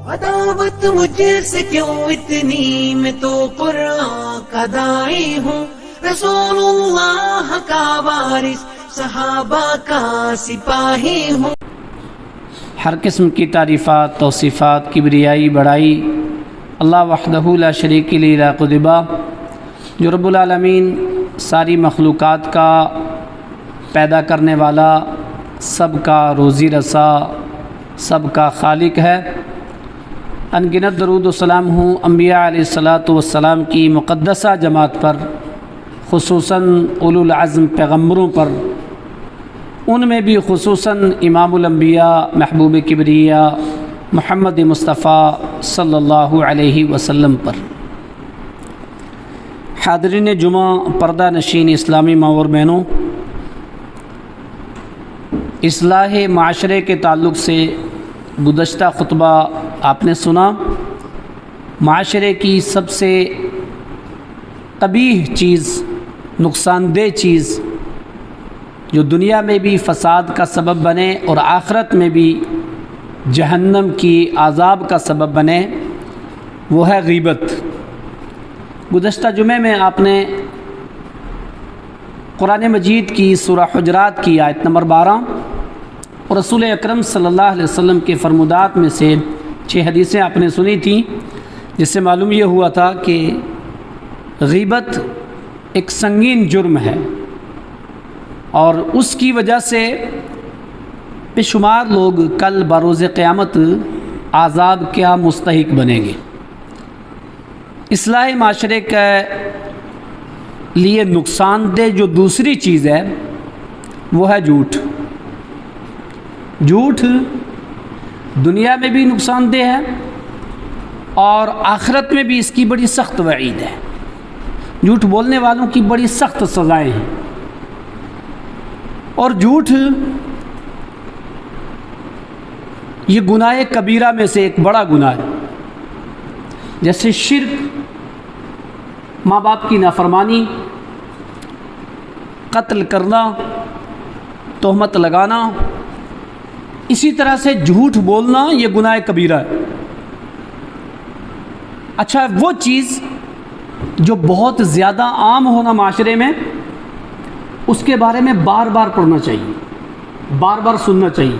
عداوت مجھ سے کیوں اتنی، میں تو قرآن کا داعی ہوں، رسول اللہ کا وارث، صحابہ کا سپاہی ہوں۔ ہر قسم کی تعریفات، توصیفات، کبریائی، بڑائی اللہ وحدہ لا شریک لہ لا قدبہ، جو رب العالمین ساری مخلوقات کا پیدا کرنے والا، سب کا روزی رسا، سب کا خالق ہے۔ ان گنت درود و سلام ہوں انبیاء علیہ الصلاۃ والسلام کی مقدسہ جماعت پر، خصوصاً اولو العزم پیغمبروں پر، ان میں بھی خصوصاً امام الانبیاء محبوب کبریا محمد مصطفیٰ صلی اللہ علیہ وسلم پر۔ حاضرین جمعہ، پردہ نشین اسلامی ماں اور بہنوں، اصلاح معاشرے کے تعلق سے گزشتہ خطبہ آپ نے سنا۔ معاشرے کی سب سے قبیح چیز، نقصان دہ چیز، جو دنیا میں بھی فساد کا سبب بنے اور آخرت میں بھی جہنم کی عذاب کا سبب بنے، وہ ہے غیبت۔ گزشتہ جمعے میں آپ نے قرآن مجید کی سورہ حجرات کی آیت نمبر 12 اور رسول اکرم صلی اللہ علیہ وسلم کے فرمودات میں سے 6 حدیثیں آپ نے سنی تھیں، جس سے معلوم یہ ہوا تھا کہ غیبت ایک سنگین جرم ہے اور اس کی وجہ سے بے شمار لوگ کل بروز قیامت عذاب کیا مستحق بنیں گے۔ اصلاح معاشرے کے لیے نقصان دہ جو دوسری چیز ہے وہ ہے جھوٹ۔ جھوٹ دنیا میں بھی نقصان دہ ہے اور آخرت میں بھی اس کی بڑی سخت وعید ہے۔ جھوٹ بولنے والوں کی بڑی سخت سزائیں ہیں، اور جھوٹ یہ گناہ کبیرہ میں سے ایک بڑا گناہ ہے، جیسے شرک، ماں باپ کی نافرمانی، قتل کرنا، تہمت لگانا، اسی طرح سے جھوٹ بولنا یہ گناہ کبیرہ ہے۔ اچھا، وہ چیز جو بہت زیادہ عام ہونا معاشرے میں، اس کے بارے میں بار بار پڑھنا چاہیے، بار بار سننا چاہیے،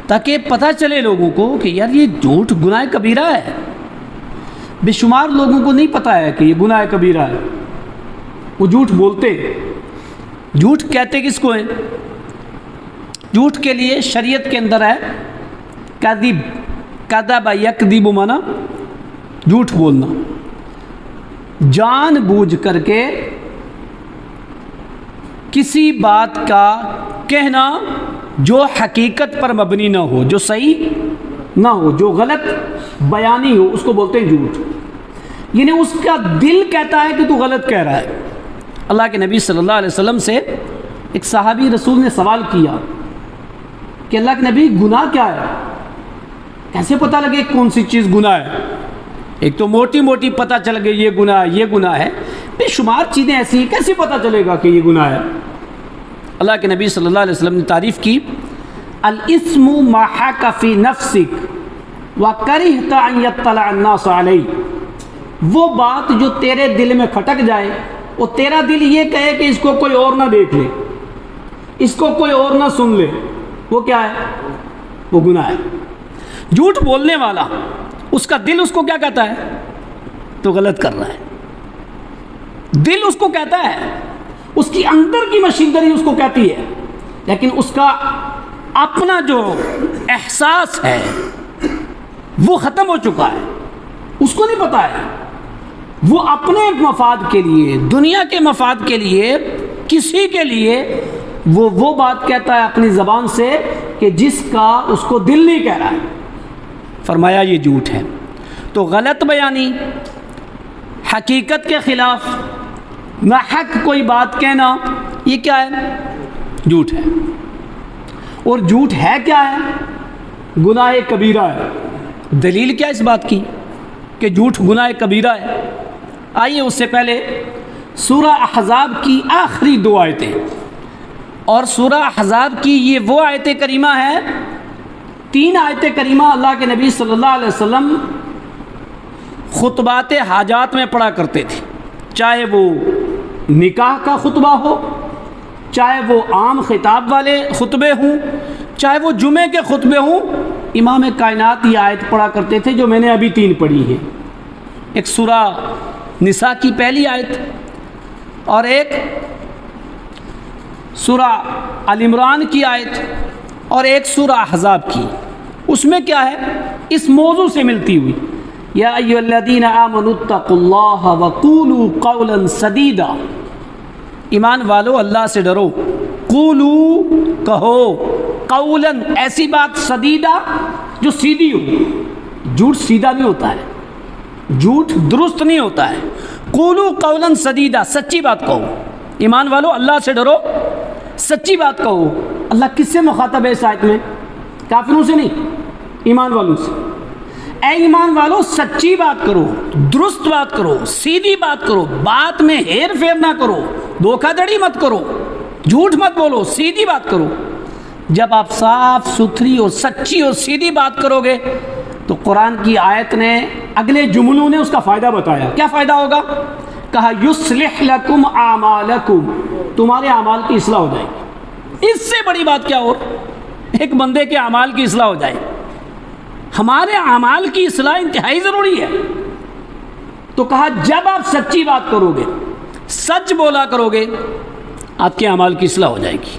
تاکہ پتہ چلے لوگوں کو کہ یار یہ جھوٹ گناہ کبیرہ ہے۔ بے شمار لوگوں کو نہیں پتہ ہے کہ یہ گناہ کبیرہ ہے، وہ جھوٹ بولتے ہیں۔ جھوٹ کہتے کس کو ہیں؟ جھوٹ کے لیے شریعت کے اندر ہے کذب، کذب یکذب، مانا جھوٹ بولنا، جان بوجھ کر کے کسی بات کا کہنا جو حقیقت پر مبنی نہ ہو، جو صحیح نہ ہو، جو غلط بیانی ہو، اس کو بولتے ہیں جھوٹ۔ یعنی اس کا دل کہتا ہے کہ تو غلط کہہ رہا ہے۔ اللہ کے نبی صلی اللہ علیہ وسلم سے ایک صحابی رسول نے سوال کیا کہ اللہ کے نبی گناہ کیا ہے؟ کیسے پتہ لگے کون سی چیز گناہ ہے؟ ایک تو موٹی موٹی پتہ چل گئی یہ گناہ ہے، یہ گناہ ہے، بے شمار چیزیں ایسی ہیں، کیسے پتہ چلے گا کہ یہ گناہ ہے؟ اللہ کے نبی صلی اللہ علیہ وسلم نے تعریف کی، الاسم ما حاک فی نفسک وکرہت ان یطلع الناس علیہ، وہ بات جو تیرے دل میں کھٹک جائے، اور تیرا دل یہ کہے کہ اس کو کوئی اور نہ دیکھ لے، اس کو کوئی اور نہ سن لے، وہ کیا ہے؟ وہ گناہ ہے۔ جھوٹ بولنے والا، اس کا دل اس کو کیا کہتا ہے؟ تو غلط کر رہا ہے۔ دل اس کو کہتا ہے، اس کی اندر کی مشینری اس کو کہتی ہے، لیکن اس کا اپنا جو احساس ہے وہ ختم ہو چکا ہے، اس کو نہیں پتا ہے۔ وہ اپنے مفاد کے لیے، دنیا کے مفاد کے لیے، کسی کے لیے وہ بات کہتا ہے اپنی زبان سے کہ جس کا اس کو دل نہیں کہہ رہا ہے۔ فرمایا یہ جھوٹ ہے۔ تو غلط بیانی، حقیقت کے خلاف ناحق کوئی بات کہنا، یہ کیا ہے؟ جھوٹ ہے۔ اور جھوٹ ہے کیا ہے؟ گناہ کبیرہ ہے۔ دلیل کیا اس بات کی کہ جھوٹ گناہ کبیرہ ہے؟ آئیے اس سے پہلے سورہ احزاب کی آخری 2 آیتیں، اور سورہ احزاب کی یہ وہ آیت کریمہ ہے 3 آیت کریمہ اللہ کے نبی صلی اللہ علیہ وسلم خطبات حاجات میں پڑھا کرتے تھے، چاہے وہ نکاح کا خطبہ ہو، چاہے وہ عام خطاب والے خطبے ہوں، چاہے وہ جمعے کے خطبے ہوں، امام کائنات یہ آیت پڑھا کرتے تھے جو میں نے ابھی 3 پڑھی ہے۔ ایک سورہ نساء کی پہلی آیت اور ایک سورہ آل عمران کی آیت اور ایک سورہ احزاب کی۔ اس میں کیا ہے؟ اس موضوع سے ملتی ہوئی، یا ایھا الذین آمنوا اتقوا اللہ وقولوا قولا سدیدا، ایمان والو اللہ سے ڈرو، قولو کہو، قولا ایسی بات، سدیدہ جو سیدھی ہو۔ جھوٹ سیدھا نہیں ہوتا ہے، جھوٹ درست نہیں ہوتا ہے۔ قولو قولا سدیدا، سچی بات کہو، ایمان والو اللہ سے ڈرو، سچی بات کہو۔ اللہ کس سے مخاطب ہے اس آیت میں؟ کافروں سے نہیں، ایمان والوں سے۔ اے ایمان والو سچی بات کرو، درست بات کرو، سیدھی بات کرو، بات میں ہیر پھیر نہ کرو، دھوکہ دھڑی مت کرو، جھوٹ مت بولو، سیدھی بات کرو۔ جب آپ صاف ستھری اور سچی اور سیدھی بات کرو گے تو قرآن کی آیت نے اگلے جملوں نے اس کا فائدہ بتایا۔ کیا فائدہ ہوگا؟ کہا یصلح لکم اعمالکم، تمہارے اعمال کی اصلاح ہو جائے گی۔ اس سے بڑی بات کیا ہو؟ ایک بندے کے اعمال کی اصلاح ہو جائے۔ ہمارے اعمال کی اصلاح انتہائی ضروری ہے۔ تو کہا جب آپ سچی بات کرو گے، سچ بولا کرو گے، آپ کے اعمال کی اصلاح ہو جائے گی۔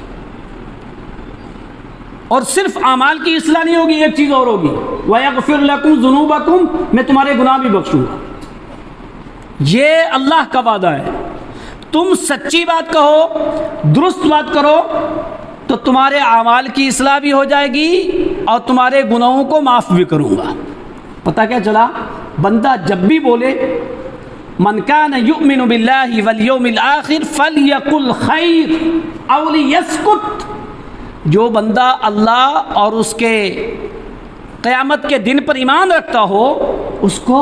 اور صرف اعمال کی اصلاح نہیں ہوگی، ایک چیز اور ہوگی، وَيَغْفِرْ لَكُمْ ذُنُوبَكُمْ، میں تمہارے گناہ بھی بخشوں گا۔ یہ اللہ کا وعدہ ہے۔ تم سچی بات کہو، درست بات کرو تو تمہارے اعمال کی اصلاح بھی ہو جائے گی اور تمہارے گناہوں کو معاف بھی کروں گا۔ پتہ کیا چلا؟ بندہ جب بھی بولے من کان یؤمن باللہ والیوم الآخر فلیقل خیر او لیسکت، جو بندہ اللہ اور اس کے قیامت کے دن پر ایمان رکھتا ہو اس کو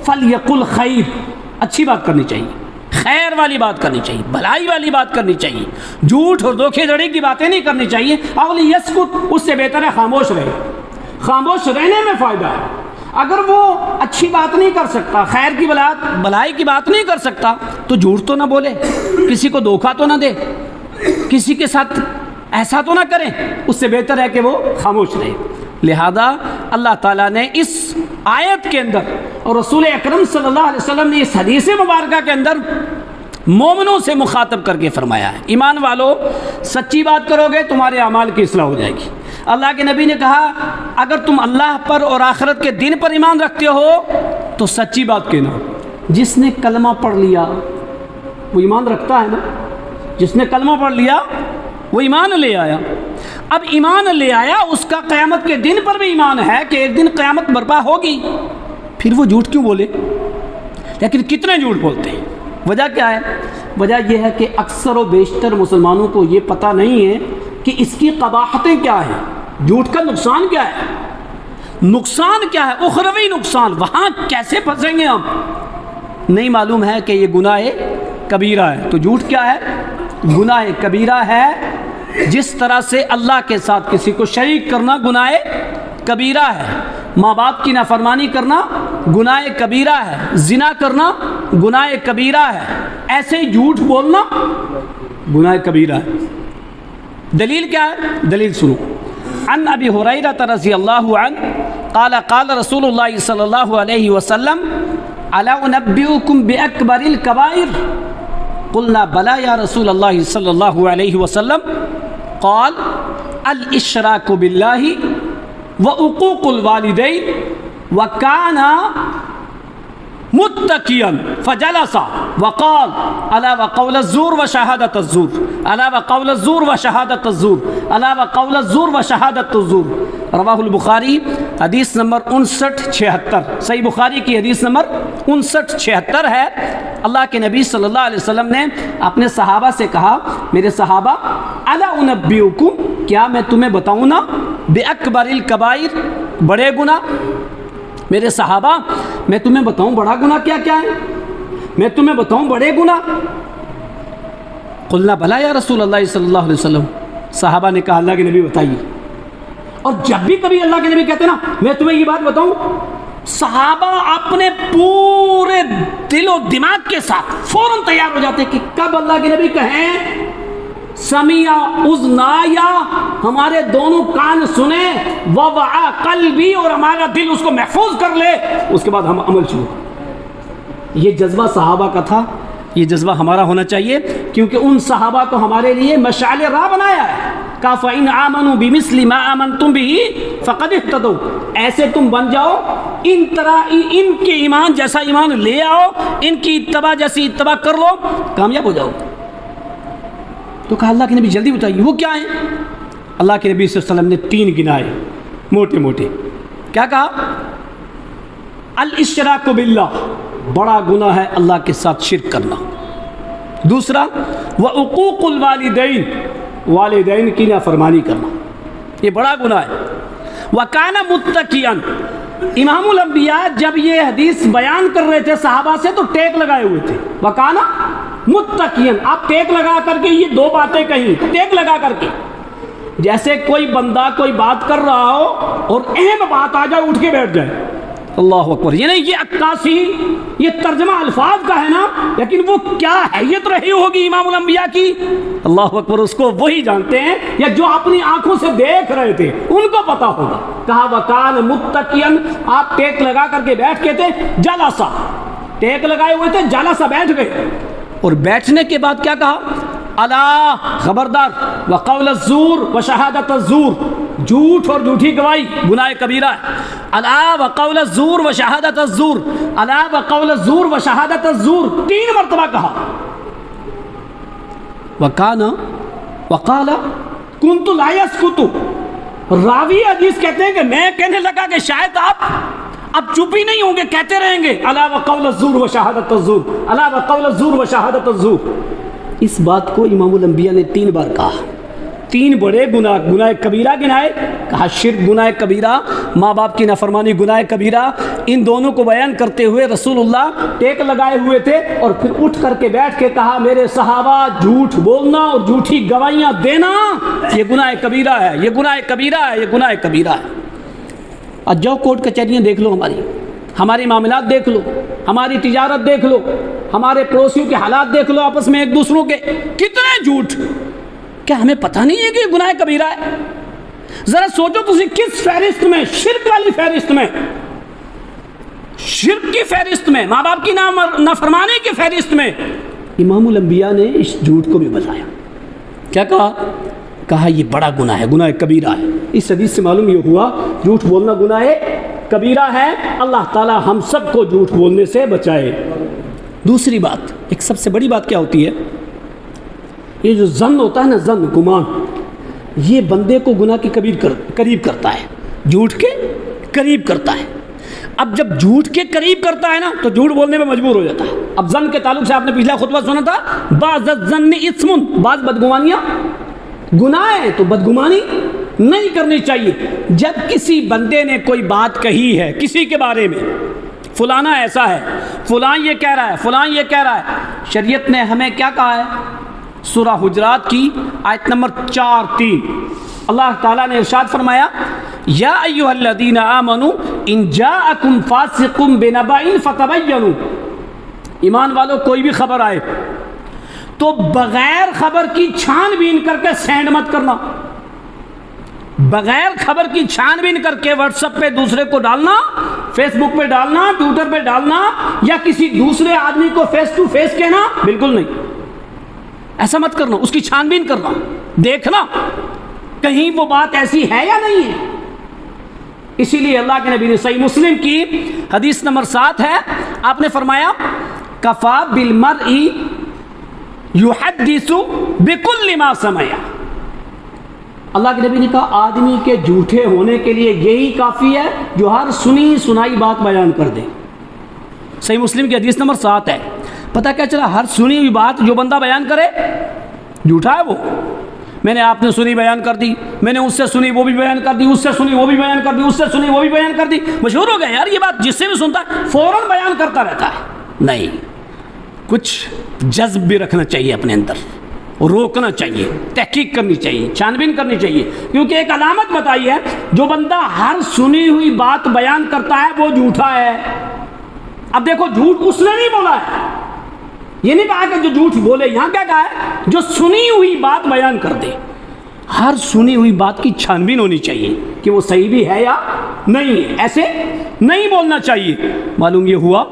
فلیقل خیر، اچھی بات کرنی چاہیے، خیر والی بات کرنی چاہیے، بھلائی والی بات کرنی چاہیے، جھوٹ اور دھوکے دھڑی کی باتیں نہیں کرنی چاہیے۔ او لیسکت، اس سے بہتر ہے خاموش رہے۔ خاموش رہنے میں فائدہ ہے۔ اگر وہ اچھی بات نہیں کر سکتا، خیر کی بھلائی کی بات نہیں کر سکتا تو جھوٹ تو نہ بولے، کسی کو دھوکہ تو نہ دے، کسی کے ساتھ ایسا تو نہ کریں، اس سے بہتر ہے کہ وہ خاموش رہے۔ لہذا اللہ تعالیٰ نے اس آیت کے اندر اور رسول اکرم صلی اللہ علیہ وسلم نے اس حدیث مبارکہ کے اندر مومنوں سے مخاطب کر کے فرمایا ہے، ایمان والو سچی بات کرو گے تمہارے اعمال کی اصلاح ہو جائے گی۔ اللہ کے نبی نے کہا اگر تم اللہ پر اور آخرت کے دن پر ایمان رکھتے ہو تو سچی بات کہنا۔ جس نے کلمہ پڑھ لیا وہ ایمان رکھتا ہے نا، جس نے کلمہ پڑھ لیا وہ ایمان لے آیا۔ اب ایمان لے آیا، اس کا قیامت کے دن پر بھی ایمان ہے کہ ایک دن قیامت برپا ہوگی، پھر وہ جھوٹ کیوں بولے؟ لیکن کتنے جھوٹ بولتے ہیں؟ وجہ کیا ہے؟ وجہ یہ ہے کہ اکثر و بیشتر مسلمانوں کو یہ پتہ نہیں ہے کہ اس کی قباحتیں کیا ہیں، جھوٹ کا نقصان کیا ہے، نقصان کیا ہے، اخروی نقصان، وہاں کیسے پھنسیں گے ہم، نہیں معلوم ہے کہ یہ گناہ کبیرہ ہے۔ تو جھوٹ کیا ہے؟ گناہ کبیرہ ہے۔ جس طرح سے اللہ کے ساتھ کسی کو شریک کرنا گناہ کبیرہ ہے، ماں باپ کی نافرمانی کرنا گناہ کبیرہ ہے، زنا کرنا گناہ کبیرہ ہے، ایسے ہی جھوٹ بولنا گناہ کبیرہ ہے۔ دلیل کیا ہے؟ دلیل سنو۔ عن ابی ہریرہ رضی اللہ عنہ قال قال رسول اللہ صلی اللہ علیہ وسلم الا انبئکم باکبر الکبائر قلنا بلا یا رسول اللہ صلی اللہ علیہ وسلم قال الاشراک باللہ وعقوق الوالدین وکان متکیا فجلس وقال الا وقول الزور وشہادۃ الزور الا وقول الزور وشہادۃ الزور الا وقول الزور وشہادۃ الزور، رواہ البخاری حدیث نمبر 5976، صحیح بخاری کی حدیث نمبر 5976 ہے۔ اللہ کے نبی صلی اللہ علیہ وسلم نے اپنے صحابہ سے کہا میرے صحابہ الا انبئکم، کیا میں تمہیں بتاؤں نا، باکبر الکبائر، بڑے گناہ، میرے صحابہ میں تمہیں بتاؤں بڑا گناہ کیا کیا ہے، میں تمہیں بتاؤں بڑے گناہ؟ قلنا بھلا یا رسول اللہ صلی اللہ علیہ وسلم، صحابہ نے کہا اللہ کے نبی بتائیے۔ اور جب بھی کبھی اللہ کے نبی کہتے ہیں نا، میں تمہیں یہ بات بتاؤں، صحابہ اپنے پورے دل و دماغ کے ساتھ فوراً تیار ہو جاتے کہ کب اللہ کے نبی کہیں سمیع اذنا، یا ہمارے دونوں کان سنیں، ووعى قلبی، اور ہمارا دل اس کو محفوظ کر لے، اس کے بعد ہم عمل شروع۔ یہ جذبہ صحابہ کا تھا، یہ جذبہ ہمارا ہونا چاہیے، کیونکہ ان صحابہ کو ہمارے لیے مشعل راہ بنایا ہے۔ کہ فَإِنْ آمَنُوا بِمِثْلِ مَا آمَنْتُمْ بِهِ فَقَدِ اهْتَدَوْا، ایسے تم بن جاؤ، ان کے ایمان جیسا ایمان لے آؤ، ان کی اتباع جیسی اتباع کر لو، کامیاب ہو جاؤ۔ تو کہا اللہ کے نبی جلدی بتائیے وہ کیا ہیں؟ اللہ کے نبی صلی اللہ علیہ وسلم نے 3 گنائے موٹے موٹے۔ کیا کہا؟ الاشراک باللہ، بڑا گناہ ہے اللہ کے ساتھ شرک کرنا۔ دوسرا وعقوق الوالدین، والدین کی نافرمانی کرنا، یہ بڑا گناہ ہے۔ وکان متکئا، امام الانبیاء جب یہ حدیث بیان کر رہے تھے صحابہ سے تو ٹیک لگائے ہوئے تھے۔ وکانا متکئا، آپ ٹیک لگا کر کے یہ 2 باتیں کہیں، ٹیک لگا کر کے، جیسے کوئی بندہ کوئی بات کر رہا ہو اور اہم بات آ جائے اٹھ کے بیٹھ جائے۔ اللہ اکبر، یعنی یہ عکاسی، یہ ترجمہ الفاظ کا ہے نا، لیکن وہ کیا حیت رہی ہوگی امام الانبیاء کی، اللہ اکبر، اس کو وہی جانتے ہیں، یا جو اپنی آنکھوں سے دیکھ رہے تھے ان کو پتا ہوگا۔ کہا وکان متکئا، آپ ٹیک لگا کر کے بیٹھ کے تھے، جلسا، ٹیک لگائے ہوئے تھے، جلسا بیٹھ گئے، اور بیٹھنے کے بعد کیا کہا؟ الا، خبردار، وقول الزور وشہادت الزور، جھوٹ اور جھوٹی گواہی گناہ کبیرہ ہے۔ الا وقول الزور وشہادت الزور، الا وقول الزور وشہادت الزور، 3 مرتبہ کہا۔ وکانا وقال کنت لا یسکت، راوی حدیث کہتے ہیں کہ میں کہنے لگا کہ شاید آپ اب چپ ہی نہیں ہوں گے، کہتے رہیں گے الا وقول الزور وشہادت الزور، الا وقول الزور وشہادت الزور۔ اس بات کو امام الانبیاء نے 3 بار کہا۔ 3 بڑے گناہ، گناہ کبیرہ گنائے، کہا شرک گناہ کبیرہ، ماں باپ کی نافرمانی گناہ کبیرہ، ان دونوں کو بیان کرتے ہوئے رسول اللہ ٹیک لگائے ہوئے تھے، اور پھر اٹھ کر کے بیٹھ کے کہا میرے صحابہ جھوٹ بولنا اور جھوٹی گواہیاں دینا یہ گناہ کبیرہ ہے، یہ گناہ کبیرہ ہے، یہ گناہ کبیرہ ہے۔ اب جاؤ کورٹ کچہریاں دیکھ لو، ہماری معاملات دیکھ لو، ہماری تجارت دیکھ لو، ہمارے پڑوسیوں کے حالات دیکھ لو، آپس میں ایک دوسروں کے کتنے جھوٹ، کیا ہمیں پتہ نہیں ہے کہ یہ گناہ کبیرہ ہے؟ ذرا سوچو تسی کس فہرست میں، شرک والی فہرست میں، شرک کی فہرست میں، ماں باپ کی نافرمانی کی فہرست میں امام الانبیاء نے اس جھوٹ کو بھی بتایا۔ کیا کہا؟ کہا یہ بڑا گناہ ہے، گناہ کبیرہ ہے۔ اس حدیث سے معلوم یہ ہوا جھوٹ بولنا گناہ کبیرہ ہے۔ اللہ تعالی ہم سب کو جھوٹ بولنے سے بچائے۔ دوسری بات، ایک سب سے بڑی بات کیا ہوتی ہے؟ یہ جو ظن ہوتا ہے نا، ظن، گمان، یہ بندے کو گناہ کے قریب کرتا ہے، جھوٹ کے قریب کرتا ہے۔ اب جب جھوٹ کے قریب کرتا ہے نا تو جھوٹ بولنے میں مجبور ہو جاتا ہے۔ اب ظن کے تعلق سے آپ نے پچھلا خطبہ سنا تھا، بعض الظن اثم، بعض بدگمانیاں گناہ ہے، تو بدگمانی نہیں کرنی چاہیے۔ جب کسی بندے نے کوئی بات کہی ہے کسی کے بارے میں، فلانا ایسا ہے، فلاں یہ کہہ رہا ہے، فلاں یہ کہہ رہا ہے، شریعت نے ہمیں کیا کہا ہے؟ سورہ حجرات کی آیت نمبر 4-3 اللہ تعالیٰ نے ارشاد فرمایا، یا ایھا الذین آمنوا ان جاءکم فاسق بنبأ فتبینوا، ایمان والو کوئی بھی خبر آئے تو بغیر خبر کی چھان بین کر کے سینڈ مت کرنا، بغیر خبر کی چھان بین کر کے واٹس ایپ پہ دوسرے کو ڈالنا، فیس بک پہ ڈالنا، ٹویٹر پہ ڈالنا، یا کسی دوسرے آدمی کو فیس ٹو فیس کہنا، بالکل نہیں، ایسا مت کرنا، اس کی چھان بین کرنا، دیکھنا کہیں وہ بات ایسی ہے یا نہیں ہے۔ اسی لیے اللہ کے نبی نے صحیح مسلم کی حدیث نمبر 7 ہے، آپ نے فرمایا کفا بالمرء یحدث بکل ما سمع، اللہ کے نبی نے کہا آدمی کے جھوٹے ہونے کے لیے یہی کافی ہے جو ہر سنی سنائی بات بیان کر دے۔ صحیح مسلم کی حدیث نمبر 7 ہے۔ پتہ کیا چلا؟ ہر سنی ہوئی بات جو بندہ بیان کرے جھوٹا ہے وہ۔ میں نے آپ نے سنی بیان کر دی، میں نے اس سے سنی وہ بھی بیان کر دی، اس سے سنی وہ بھی بیان کر دی، اس سے سنی وہ بھی بیان کر دی، مشہور ہو گیا یار یہ بات، جس سے بھی سنتا ہے فوراً بیان کرتا رہتا ہے۔ نہیں، کچھ جذب بھی رکھنا چاہیے اپنے اندر، روکنا چاہیے، تحقیق کرنی چاہیے، چھانبین کرنی چاہیے، کیونکہ ایک علامت بتائی ہے جو بندہ ہر سنی ہوئی بات بیان کرتا ہے وہ جھوٹا ہے۔ اب دیکھو جھوٹ اس نے نہیں بولا ہے، یہ نہیں کہا کہ جو جھوٹ بولے، یہاں کیا کہا ہے؟ جو سنی ہوئی بات بیان کر دے۔ ہر سنی ہوئی بات کی چھانبین ہونی چاہیے کہ وہ صحیح بھی ہے یا نہیں ہے، ایسے نہیں بولنا چاہیے۔ معلوم یہ ہوا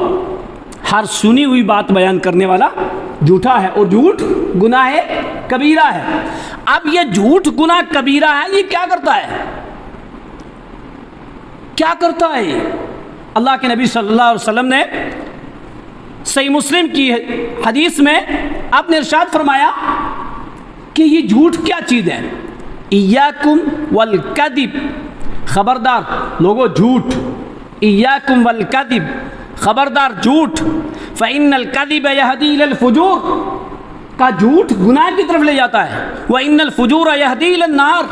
ہر سنی ہوئی بات بیان کرنے والا جھوٹا ہے، اور جھوٹ گناہ کبیرہ ہے۔ اب یہ جھوٹ گناہ کبیرہ ہے، یہ کیا کرتا ہے؟ کیا کرتا ہے؟ اللہ کے نبی صلی اللہ علیہ وسلم نے صحیح مسلم کی حدیث میں آپ نے ارشاد فرمایا کہ یہ جھوٹ کیا چیز ہے؟ ایاکم والکذب، خبردار لوگو جھوٹ، ایاکم والکذب، خبردار جھوٹ، فإن الکذب یہدی الی الفجور، کا جھوٹ گناہ کی طرف لے جاتا ہے، وإن الفجور یہدی الی النار،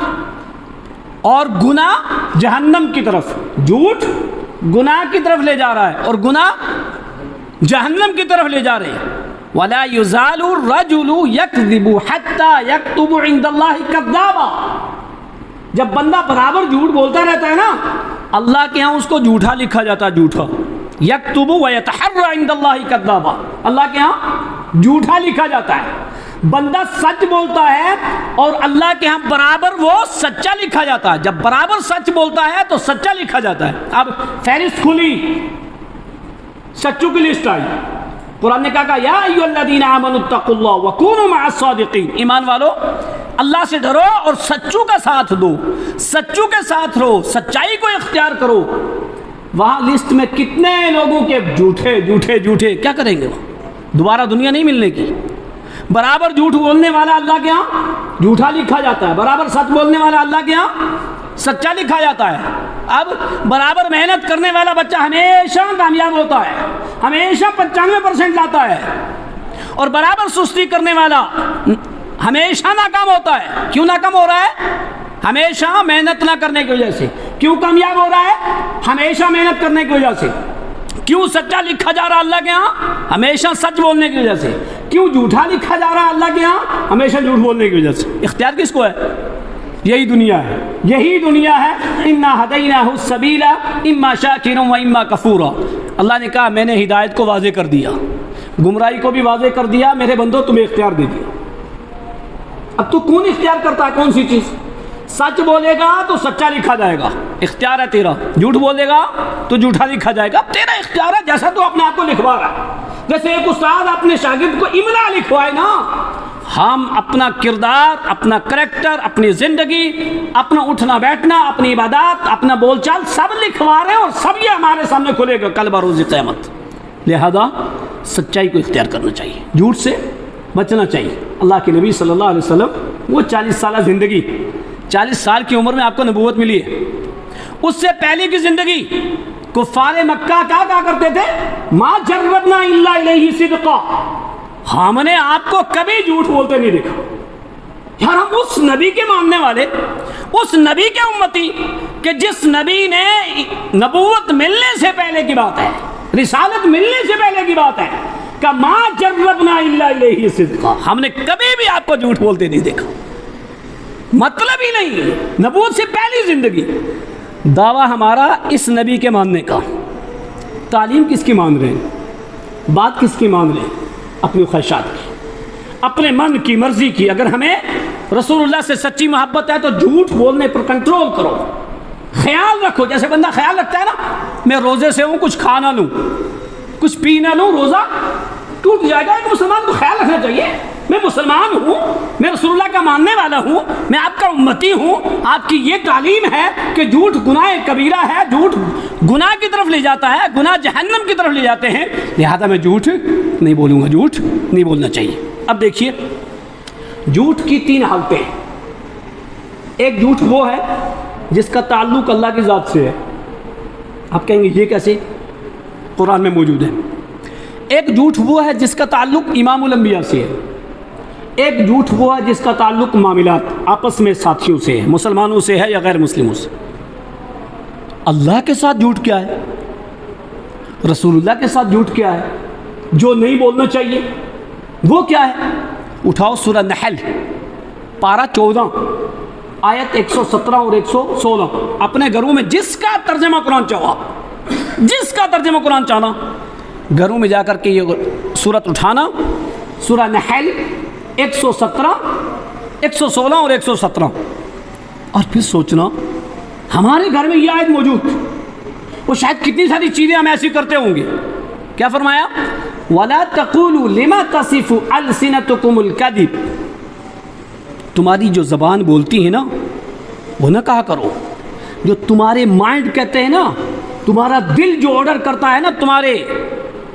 اور گناہ جہنم کی طرف، جھوٹ گناہ کی طرف لے جا رہا ہے اور گناہ جہنم کی طرف لے جا رہے ہیں۔ وَلَا يُزَالُ الرَّجُلُ يَكْذِبُ حَتَّى يَكْتُبُ عِندَ اللَّهِ كَذَّابًا، جب بندہ برابر جھوٹ بولتا رہتا ہے نا، اللہ کے ہاں اس کو جھوٹا لکھا جاتا ہے، جھوٹا۔ یکتب ویتحری عند اللہ کذابا، اللہ کے ہاں جھوٹا لکھا جاتا ہے۔ بندہ سچ بولتا ہے اور اللہ کے ہاں برابر وہ سچا لکھا جاتا ہے۔ جب برابر سچ بولتا ہے تو سچا لکھا جاتا ہے۔ اب فہرست کھلی، سچوں کی لسٹ آئی، قرآن نے کہا یا ایھا الذین آمنوا اتقوا اللہ وکونوا مع الصادقین، ایمان والو اللہ سے ڈرو اور سچوں کا ساتھ دو، سچوں کے ساتھ رہو، سچائی کو اختیار کرو۔ وہاں لسٹ میں کتنے لوگوں کے جھوٹے جھوٹے جھوٹے، کیا کریں گے وہ؟ دوبارہ دنیا نہیں ملنے کی۔ برابر جھوٹ بولنے والا اللہ کے ہاں جھوٹا لکھا جاتا ہے، برابر سچ بولنے والا اللہ کے ہاں سچا لکھا جاتا ہے۔ اب برابر محنت کرنے والا بچہ ہمیشہ کامیاب ہوتا ہے، ہمیشہ 95% لاتا ہے، اور برابر سستی کرنے والا ہمیشہ ناکام ہوتا ہے۔ کیوں ناکام ہو رہا ہے؟ ہمیشہ محنت نہ کرنے کی وجہ سے۔ کیوں کامیاب ہو رہا ہے؟ ہمیشہ محنت کرنے کی وجہ سے۔ کیوں سچا لکھا جا رہا اللہ کے ہاں؟ ہمیشہ سچ بولنے کی وجہ سے۔ کیوں جھوٹا لکھا جا رہا اللہ کے ہاں؟ ہمیشہ جھوٹ بولنے کی وجہ سے۔ اختیار کس کو ہے؟ یہی دنیا ہے، یہی دنیا ہے۔ انا ہدیناہ السبیل اما شاکرا و اما کفورا، اللہ نے کہا میں نے ہدایت کو واضح کر دیا، گمراہی کو بھی واضح کر دیا، میرے بندو تمہیں اختیار دے دیا۔ اب تو کون اختیار کرتا ہے کون سی چیز؟ سچ بولے گا تو سچا لکھا جائے گا، اختیار ہے تیرا۔ جھوٹ بولے گا تو جھوٹا لکھا جائے گا، تیرا اختیار ہے، جیسا تو اپنے آپ کو لکھوا رہا ہے۔ جیسے ایک استاد اپنے شاگرد کو املا لکھوائے نا، ہم اپنا کردار، اپنا کریکٹر، اپنی زندگی، اپنا اٹھنا بیٹھنا، اپنی عبادات، اپنا بول چال سب لکھوا رہے ہیں، اور سب یہ ہمارے سامنے کھلے گا کل بروز قیامت۔ لہذا سچائی کو اختیار کرنا چاہیے، جھوٹ سے بچنا چاہیے۔ اللہ کے نبی صلی اللہ علیہ وسلم وہ 40 سالہ زندگی، 40 سال کی عمر میں آپ کو نبوت ملی ہے، اس سے پہلے کی زندگی کفار مکہ کیا کہا کرتے تھے؟ ما جربنا الا الیہ صدقا، ہم نے آپ کو کبھی جھوٹ بولتے نہیں دیکھا۔ یار ہم اس نبی کے ماننے والے، اس نبی کے امتی کہ جس نبی نے نبوت ملنے سے پہلے کی بات ہے، رسالت ملنے سے پہلے کی بات ہے کہ ما جربنا الا الیہ صدقا، ہم نے کبھی بھی آپ کو جھوٹ بولتے نہیں دیکھا۔ مطلب ہی نہیں، نبوت سے پہلی زندگی۔ دعویٰ ہمارا اس نبی کے ماننے کا۔ تعلیم کس کی مان رہے ہیں؟ بات کس کی مان رہے ہیں؟ اپنی خواہشات کی، اپنے من کی مرضی کی۔ اگر ہمیں رسول اللہ سے سچی محبت ہے تو جھوٹ بولنے پر کنٹرول کرو، خیال رکھو۔ جیسے بندہ خیال رکھتا ہے نا، میں روزے سے ہوں، کچھ کھا نہ لوں، کچھ پی نہ لوں، روزہ ٹوٹ جائے گا۔ ایک مسلمان کو خیال رکھنا چاہیے، میں مسلمان ہوں، میں رسول اللہ کا ماننے والا ہوں، میں آپ کا امتی ہوں، آپ کی یہ تعلیم ہے کہ جھوٹ گناہ کبیرہ ہے، جھوٹ گناہ کی طرف لے جاتا ہے، گناہ جہنم کی طرف لے جاتے ہیں، لہذا میں جھوٹ نہیں بولوں گا، جھوٹ نہیں بولنا چاہیے۔ اب دیکھیے جھوٹ کی 3 حالتیں ہیں۔ ایک جھوٹ وہ ہے جس کا تعلق اللہ کی ذات سے ہے، آپ کہیں گے یہ کیسے؟ قرآن میں موجود ہے۔ ایک جھوٹ وہ ہے جس کا تعلق امام الانبیاء سے ہے، ایک جھوٹ وہ ہے جس کا تعلق معاملات آپس میں ساتھیوں سے ہے، مسلمانوں سے ہے یا غیر مسلموں سے۔ اللہ کے ساتھ جھوٹ کیا ہے؟ رسول اللہ کے ساتھ جھوٹ کیا ہے؟ جو نہیں بولنا چاہیے وہ کیا ہے؟ اٹھاؤ سورہ نحل پارہ 14 آیت 117 اور 116، اپنے گھروں میں جس کا ترجمہ قرآن چاہو آپ، جس کا ترجمہ قرآن چاہنا، گھروں میں جا کر کے یہ سورت اٹھانا، سورہ نحل 117 116 اور 117، اور پھر سوچنا ہمارے گھر میں یہ آیت موجود، وہ شاید کتنی ساری چیزیں ہم ایسی کرتے ہوں گے۔ کیا فرمایا؟ وَلَا تَقُولُوا لِمَا تَصِفُ أَلْسِنَتُكُمُ الْكَذِبَ، تمہاری جو زبان بولتی ہے نا وہ نہ کہا کرو، جو تمہارے مائنڈ کہتے ہیں نا، تمہارا دل جو آرڈر کرتا ہے نا تمہارے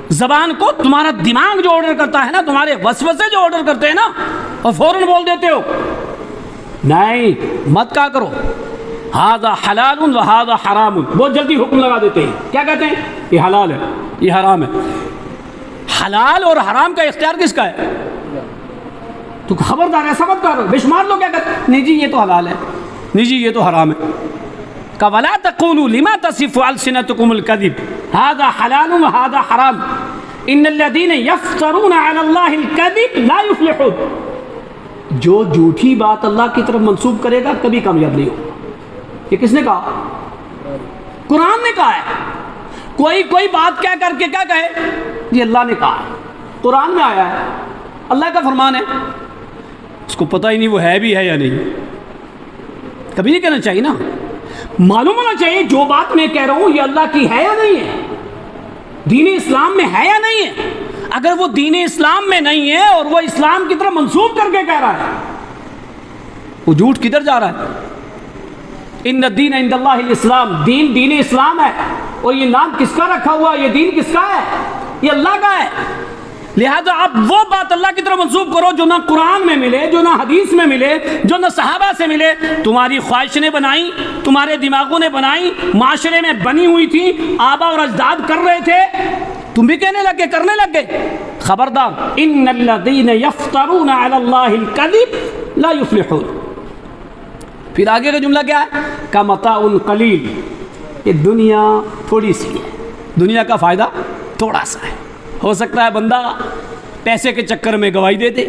زبان کو، تمہارا دماغ جو آرڈر کرتا ہے نا، تمہارے وسوسے جو آرڈر کرتے ہیں نا، اور فوراً بول دیتے ہو، نہیں مت کہا کرو ھذا حلال و ھذا حرام، بہت جلدی حکم لگا دیتے ہیں، کیا کہتے ہیں؟ یہ حلال ہے یہ حرام ہے۔ حلال اور حرام کا اختیار کس کا ہے؟ تو خبردار ایسا مت کرو، بے شمار لوگ کیا کہتے ہیں؟ نہیں جی یہ تو حلال ہے، نہیں جی یہ تو حرام ہے۔ کہ وَلَا تَقُولُوا لِمَا تَصِفُ أَلْسِنَتُكُمُ الْكَذِبَ ھذا حلال و ھذا حرام إِنَّ الَّذِينَ يَفْتَرُونَ عَلَى اللَّهِ الْكَذِبَ لَا يُفْلِحُونَ، جو جھوٹی بات اللہ کی طرف منسوب کرے گا کبھی کامیاب نہیں ہوگا۔ یہ کس نے کہا؟ قرآن نے کہا ہے۔ کوئی بات کیا کر کے کیا کہے؟ یہ اللہ نے کہا ہے، قرآن میں آیا ہے، اللہ کا فرمان ہے، اس کو پتہ ہی نہیں وہ ہے بھی ہے یا نہیں۔ کبھی نہیں کہنا چاہیے نا، معلوم ہونا چاہیے جو بات میں کہہ رہا ہوں یہ اللہ کی ہے یا نہیں ہے، دین اسلام میں ہے یا نہیں ہے۔ اگر وہ دین اسلام میں نہیں ہے اور وہ اسلام کی طرف منسوب کر کے کہہ رہا ہے، وہ جھوٹ کدھر جا رہا ہے؟ ان الدین عند اللہ الاسلام، دین اسلام ہے، اور یہ نام کس کا رکھا ہوا، یہ دین کس کا ہے؟ یہ اللہ کا ہے۔ لہذا اب وہ بات اللہ کی طرف منسوب کرو جو نہ قرآن میں ملے، جو نہ حدیث میں ملے، جو نہ صحابہ سے ملے، تمہاری خواہش نے بنائی، تمہارے دماغوں نے بنائی، معاشرے میں بنی ہوئی تھی، آبا اور اجداد کر رہے تھے، تم بھی کہنے لگے، کرنے لگ گئے۔ خبردار، ان الذین یفترون علی اللہ الکذب لا یفلحون۔ پھر آگے کا جملہ کیا ہے؟ کمتاع قلیل، یہ دنیا تھوڑی سی ہے، دنیا کا فائدہ تھوڑا سا ہے۔ ہو سکتا ہے بندہ پیسے کے چکر میں گواہی دے دے،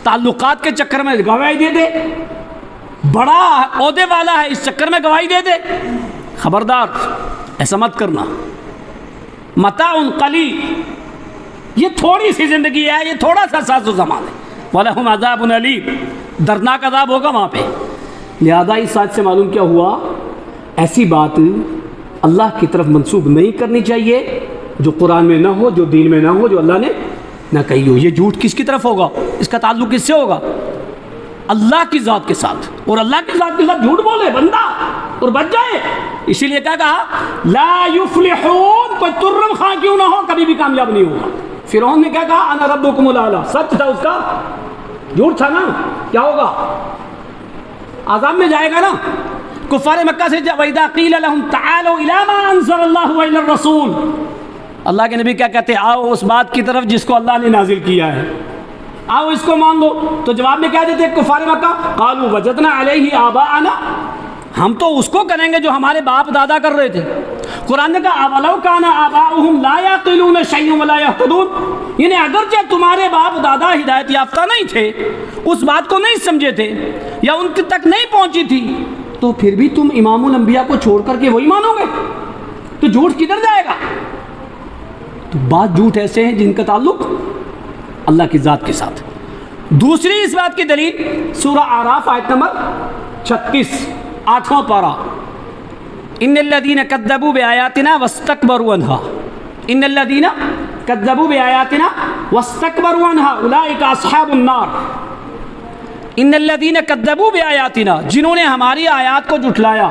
تعلقات کے چکر میں گواہی دے دے، بڑا عہدے والا ہے اس چکر میں گواہی دے دے۔ خبردار ایسا مت کرنا۔ متاع قلیل، یہ تھوڑی سی زندگی ہے، یہ تھوڑا سا ساز و زمان ہے۔ وَلَهُمْ عَذَابٌ أَلِيمٌ، دردناک عذاب ہوگا وہاں پہ۔ لہذا اس ساتھ سے معلوم کیا ہوا؟ ایسی بات اللہ کی طرف منسوب نہیں کرنی چاہیے جو قرآن میں نہ ہو، جو دین میں نہ ہو، جو اللہ نے نہ کہی ہو۔ یہ جھوٹ کس کی طرف ہوگا؟ اس کا تعلق کس سے ہوگا؟ اللہ کی ذات کے ساتھ، اور اللہ کی ذات کے ساتھ جھوٹ بولے بندہ اور بچ جائے۔ اسی لیے کیا کہا؟ لا یفلحون، کوئی ترم خواہ کیوں نہ ہو کبھی بھی کامیاب نہیں ہوگا۔ فرعون نے کیا کہا؟ انا ربکم الاعلی، سچ تھا اس کا، جھوٹ تھا نا، کیا ہوگا؟ عذاب میں جائے گا نا۔ کفار مکہ سے وَإِذَا قِيلَ لَهُمْ تَعَالَوْا إِلَىٰ مَا أَنزَلَ اللَّهُ وَإِلَى الرَّسُولِ، اللہ کے نبی کیا کہتے ہیں؟ آؤ اس بات کی طرف جس کو اللہ نے نازل کیا ہے، آؤ اس کو مان لو۔ تو جواب میں کیا دیتے ہیں کفار مکہ؟ قَالُوا وَجَدْنَا عَلَيْهِ آبَاءَنَا، ہم تو اس کو کریں گے جو ہمارے باپ دادا کر رہے تھے۔ قرآن نے کہا اَوَلَوْ كَانَ آبَاؤُهُمْ لَا يَعْقِلُونَ شَيْئًا وَلَا يَهْتَدُونَ، یعنی اگرچہ تمہارے باپ دادا ہدایت یافتہ نہیں تھے، اس بات کو نہیں سمجھے تھے یا ان تک نہیں پہنچی تھی، تو پھر بھی تم امام الانبیاء کو چھوڑ کر کے وہی مانو گے، تو جھوٹ کدھر جائے گا؟ تو بعض جھوٹ ایسے ہیں جن کا تعلق اللہ کی ذات کے ساتھ۔ دوسری اس بات کی دلیل سورہ اعراف آیت نمبر 36، 8واں پارہ، ان الذین کذبوا بآیاتنا واستکبروا عنہا، ان الذین کذبوا بآیاتنا واستکبروا عنہا اولئک اصحاب النار۔ ان الذین کذبوا بآیاتنا، جنہوں نے ہماری آیات کو جھٹلایا۔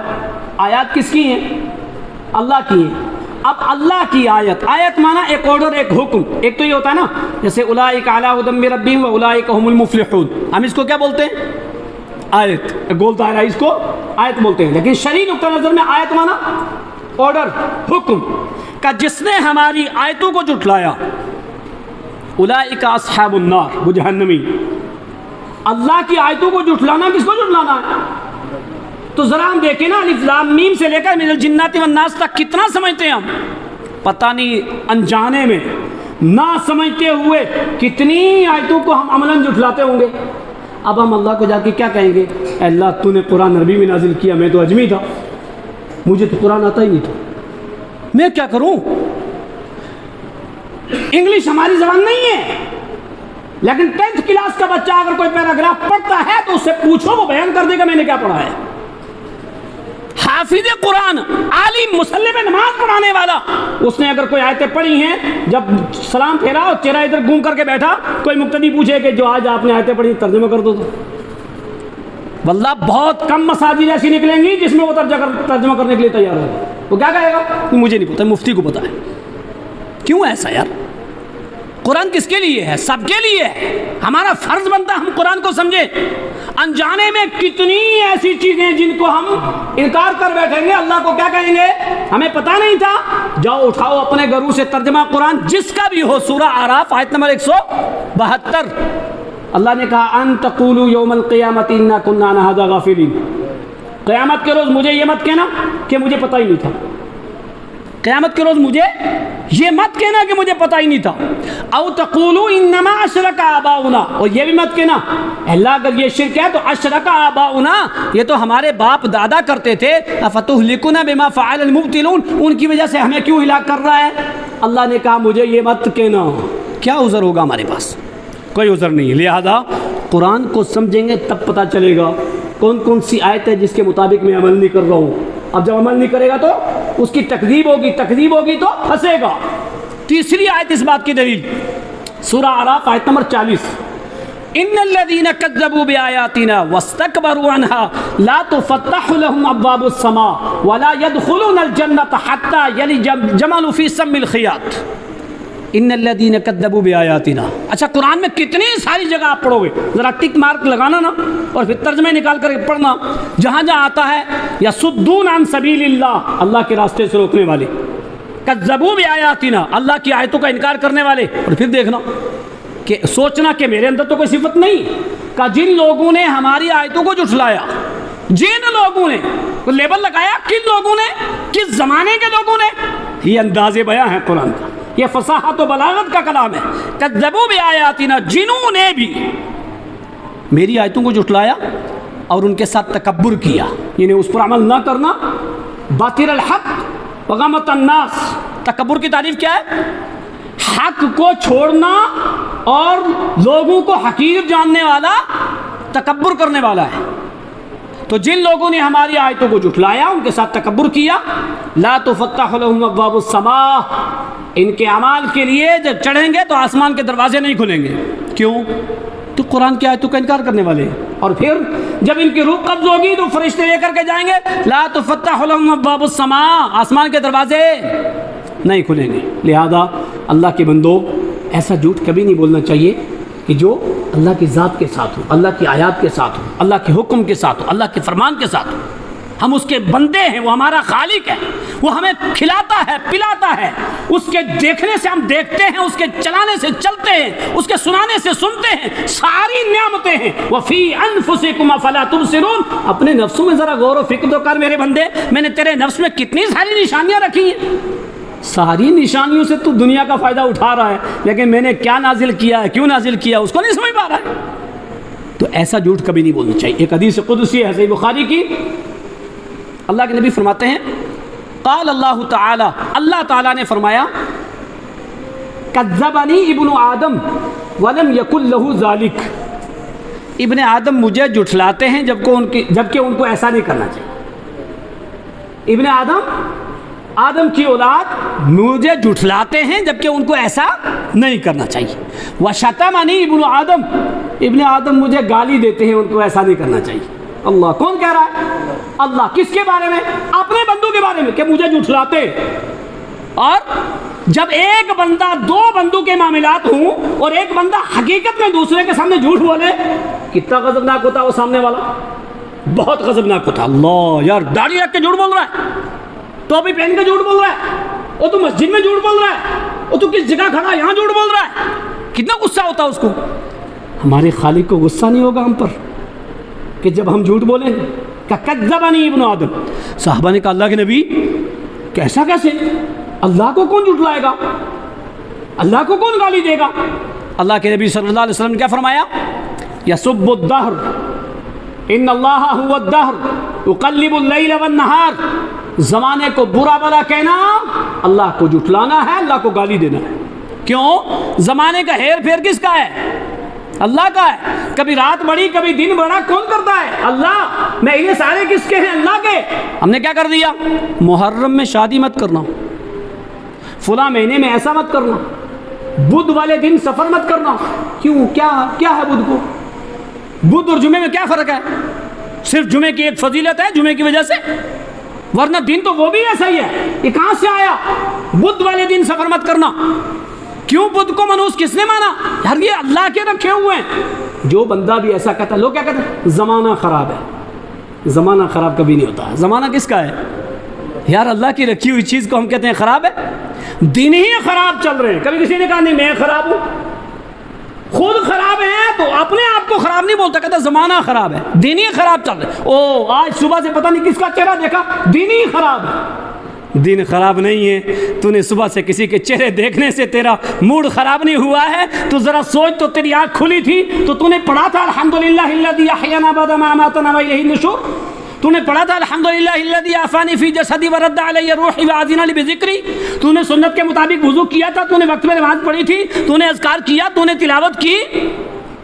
آیات کس کی ہیں؟ اللہ کی ہیں۔ اب اللہ کی آیت، آیت مانا ایک آرڈر، ایک حکم۔ ایک تو یہ ہوتا ہے نا جیسے اولئک علی ھدی من ربہم واولئک هم المفلحون، ہم اس کو کیا بولتے ہیں؟ آیت، گول دائرہ، اس کو آیت بولتے ہیں۔ لیکن شرعی نقطہ نظر میں آیت مانا آرڈر، حکم کا، جس نے ہماری آیتوں کو جھٹلایا اولئک اصحاب النار، وہ جہنمی۔ اللہ کی آیتوں کو جھٹلانا، کس کو جھٹلانا ہے؟ تو ذرا ہم دیکھیں نا، الف لام میم سے لے کر من الجنات والناس تک کتنا سمجھتے ہیں ہم؟ پتہ نہیں انجانے میں نہ سمجھتے ہوئے کتنی آیتوں کو ہم عملاً جھٹلاتے ہوں گے. اب ہم اللہ کو جا کے کیا کہیں گے؟ اے اللہ تو نے قرآن عربی میں نازل کیا، میں تو اجمی تھا، مجھے تو قرآن آتا ہی نہیں تھا، میں کیا کروں؟ انگلش ہماری زبان نہیں ہے، لیکن 10th کلاس کا بچہ اگر کوئی پیراگراف پڑھتا ہے تو اس سے پوچھو، وہ بیان کر دے گا میں نے کیا پڑھا ہے. حافظ قرآن، عالم، مصلی میں نماز پڑھانے والا، اس نے اگر کوئی آیتیں پڑھی ہیں، جب سلام پھیرا اور چہرہ ادھر گھوم کر کے بیٹھا، کوئی مقتدی پوچھے کہ جو آج آپ نے آیتیں پڑھی ترجمہ کر دو تو واللہ بہت کم مساجد ایسی نکلیں گی جس میں وہ ترجمہ کرنے کے لیے تیار ہوگا. وہ کیا کہے گا؟ مجھے نہیں پتا، مفتی کو پتا ہے. کیوں ایسا یار؟ قرآن کس کے لیے ہے؟ سب کے لیے ہے. ہمارا فرض بنتا ہے ہم قرآن کو سمجھیں. انجانے میں کتنی ایسی چیزیں جن کو ہم انکار کر بیٹھیں گے، اللہ کو کیا کہیں گے؟ ہمیں پتہ نہیں تھا. جاؤ اٹھاؤ اپنے گھروں سے ترجمہ قرآن جس کا بھی ہو، سورہ اعراف آیت نمبر 172. اللہ نے کہا ان تقولوا یوم القیامت انا کنا عن ھذا غافلین. قیامت کے روز مجھے یہ مت کہنا کہ مجھے پتہ ہی نہیں تھا. قیامت کے روز مجھے یہ مت کہنا کہ مجھے پتہ ہی نہیں تھا. او تقولوا انما اشرک آباؤنا، اور یہ بھی مت کہنا اللہ اگر یہ شرک ہے تو اشرک آباؤنا، یہ تو ہمارے باپ دادا کرتے تھے. افتہلکنا بما فعل المبطلون، ان کی وجہ سے ہمیں کیوں ہلاک کر رہا ہے؟ اللہ نے کہا مجھے یہ مت کہنا. کیا عذر ہوگا ہمارے پاس؟ کوئی عذر نہیں. لہذا قرآن کو سمجھیں گے تب پتہ چلے گا کون کون سی آیت ہے جس کے مطابق میں عمل نہیں کر رہا ہوں. اب جب عمل نہیں کرے گا تو اس کی تکذیب ہوگی تو پھنسے گا. تیسری آیت اس بات کی دلیل سورہ اعراف آیت نمبر 40. ان الذين كذبوا بآياتنا واستكبروا عنها لا تفتح لهم ابواب السماء ولا يدخلون الجنة حتى يلج الجمل في سم الخياط. ان الذين كذبوا بآياتنا. اچھا قرآن میں کتنی ساری جگہ آپ پڑھو گے، ذرا ٹک مارک لگانا نا اور پھر ترجمے نکال کر پڑھنا. جہاں جہاں آتا ہے یصدون عن سبیل اللہ، اللہ کے راستے سے روکنے والے، کذبوا بآیاتنا، اللہ کی آیتوں کا انکار کرنے والے. اور پھر دیکھنا کہ سوچنا کہ میرے اندر تو کوئی صفت نہیں کہ جن لوگوں نے ہماری آیتوں کو جھٹلایا، جن لوگوں نے لیبل لگایا، کن لوگوں نے، کس زمانے کے لوگوں نے. یہ انداز بیاں ہے قرآن کا، یہ فصاحت و بلاغت کا کلام ہے. کذبوا بآیاتنا، جنہوں نے بھی میری آیتوں کو جھٹلایا اور ان کے ساتھ تکبر کیا، یعنی اس پر عمل نہ کرنا. باطل الحق وغمط الناس، تکبر کی تعریف کیا ہے؟ حق کو چھوڑنا اور لوگوں کو حقیر جاننے والا تکبر کرنے والا ہے. تو جن لوگوں نے ہماری آیتوں کو جھٹلایا، ان کے ساتھ تکبر کیا، لا تفتح لهم ابواب السماء، ان کے اعمال کے لیے جب چڑھیں گے تو آسمان کے دروازے نہیں کھلیں گے. کیوں؟ تو قرآن کی آیتوں کا انکار کرنے والے. اور پھر جب ان کی روح قبض ہوگی تو فرشتے لے کر کے جائیں گے، لا تفتح لهم ابواب السماء، آسمان کے دروازے نہیں کھلیں گے. لہذا اللہ کے بندو ایسا جھوٹ کبھی نہیں بولنا چاہیے کہ جو اللہ کی ذات کے ساتھ ہو، اللہ کی آیات کے ساتھ ہو، اللہ کے حکم کے ساتھ ہو، اللہ کے فرمان کے ساتھ ہو. ہم اس کے بندے ہیں، وہ ہمارا خالق ہے، وہ ہمیں کھلاتا ہے، پلاتا ہے. اس کے دیکھنے سے ہم دیکھتے ہیں، اس کے چلانے سے چلتے ہیں، اس کے سنانے سے سنتے ہیں. ساری نعمتیں ہیں. وَفِي أَنفُسِكُمْ أَفَلَا تُبْصِرُونَ. اپنے نفسوں میں ذرا غور و فکر تو کر میرے بندے، میں نے تیرے نفس میں کتنی ساری نشانیاں رکھی ہیں. ساری نشانیوں سے تو دنیا کا فائدہ اٹھا رہا ہے، لیکن میں نے کیا نازل کیا ہے، کیوں نازل کیا، اس کو نہیں سمجھ پا رہا ہے. تو ایسا جھوٹ کبھی نہیں بولنا چاہیے. ایک حدیث قدسی ہے صحیح بخاری کی، اللہ کے نبی فرماتے ہیں قال اللہ تعالی، اللہ تعالیٰ نے فرمایا کذبنی ابن آدم ولم یکن لہ ذالک. ابن آدم مجھے جھٹلاتے ہیں جبکہ ان کو ایسا نہیں کرنا چاہیے. ابن آدم کی اولاد مجھے جھٹلاتے ہیں جبکہ ان کو ایسا نہیں کرنا چاہیے. وشتمنی ابن آدم مجھے گالی دیتے ہیں، ان کو ایسا نہیں کرنا چاہیے. اللہ کون کہہ رہا ہے؟ اللہ. کس کے بارے میں؟ اپنے بندوں کے بارے میں کہ مجھے جھٹلاتے. اور جب ایک بندہ، دو بندوں کے معاملات ہوں اور ایک بندہ حقیقت میں دوسرے کے سامنے جھوٹ بولے، کتنا غضبناک ہوتا ہے وہ سامنے والا، بہت غضبناک ہوتا. اللہ یار، داڑھی رکھ کے جھوٹ بول رہا ہے، ٹوپی پہن کے جھوٹ بول رہا ہے، وہ تو مسجد میں جھوٹ بول رہا ہے، وہ تو کس جگہ کھڑا یہاں جھوٹ بول رہا ہے. کتنا غصہ ہوتا ہے اس کو. ہمارے خالق کو غصہ نہیں ہوگا ہم پر کہ جب ہم جھوٹ بولیں گے؟ کہ کذبنی ابن آدم. صحابہ نے کہا اللہ کے نبی کیسا، کیسے؟ اللہ کو کون جھٹلائے گا؟ اللہ کو کون گالی دے گا؟ اللہ کے نبی صلی اللہ علیہ وسلم نے کیا فرمایا؟ یسب الدہر ان اللہ هو الدہر یقلب اللیل والنہار، زمانے کو برا بھلا کہنا اللہ کو جھٹلانا ہے، اللہ کو گالی دینا ہے۔ کیوں؟ زمانے کا ہیر پھیر کس کا ہے؟ اللہ کا ہے۔ کبھی رات بڑی کبھی دن بڑا کون کرتا ہے؟ اللہ۔ میں انہیں سارے کس کے ہیں؟ اللہ کے۔ ہم نے کیا کر دیا؟ محرم میں شادی مت کرنا، فلاں مہینے میں ایسا مت کرنا، بدھ والے دن سفر مت کرنا۔ کیوں؟ کیا ہے بدھ کو؟ بدھ اور جمعے میں کیا فرق ہے؟ صرف جمعے کی ایک فضیلت ہے جمعے کی وجہ سے، ورنہ دن تو وہ بھی ایسا ہی ہے۔ یہ کہاں سے آیا بدھ والے دن سفر مت کرنا؟ کیوں بدھ کو منحوس کس نے مانا؟ یار یہ اللہ کے رکھے ہوئے ہیں۔ جو بندہ بھی ایسا کہتا ہے، لوگ کیا کہتے ہیں؟ زمانہ خراب ہے۔ زمانہ خراب کبھی نہیں ہوتا۔ زمانہ کس کا ہے؟ یار اللہ کی رکھی ہوئی چیز کو ہم کہتے ہیں خراب ہے؟ دن ہی خراب چل رہے ہیں۔ کبھی کسی نے کہا نہیں میں خراب ہوں، خود خراب ہے تو اپنے آپ کو خراب نہیں بولتا، کہتا زمانہ خراب ہے، دن ہی خراب چل رہے۔ او آج صبح سے پتہ نہیں کس کا چہرہ دیکھا، دن ہی خراب ہے۔ دن خراب نہیں ہے، تو نے صبح سے کسی کے چہرے دیکھنے سے تیرا موڈ خراب نہیں ہوا ہے؟ تو ذرا سوچ، تو تیری آنکھ کھلی تھی تو نے پڑھا تھا الحمدللہ الذی احیانا بعد ما اماتنا والیہ النشور؟ تو نے پڑھا تھا الحمدللہ الذی عافانی فی جسدی ورد علی روحی واذن لی بذکری؟ تو نے سنت کے مطابق وضو کیا تھا، تو نے وقت میں نماز پڑھی تھی، تو نے اذکار کیا، تو نے تلاوت کی؟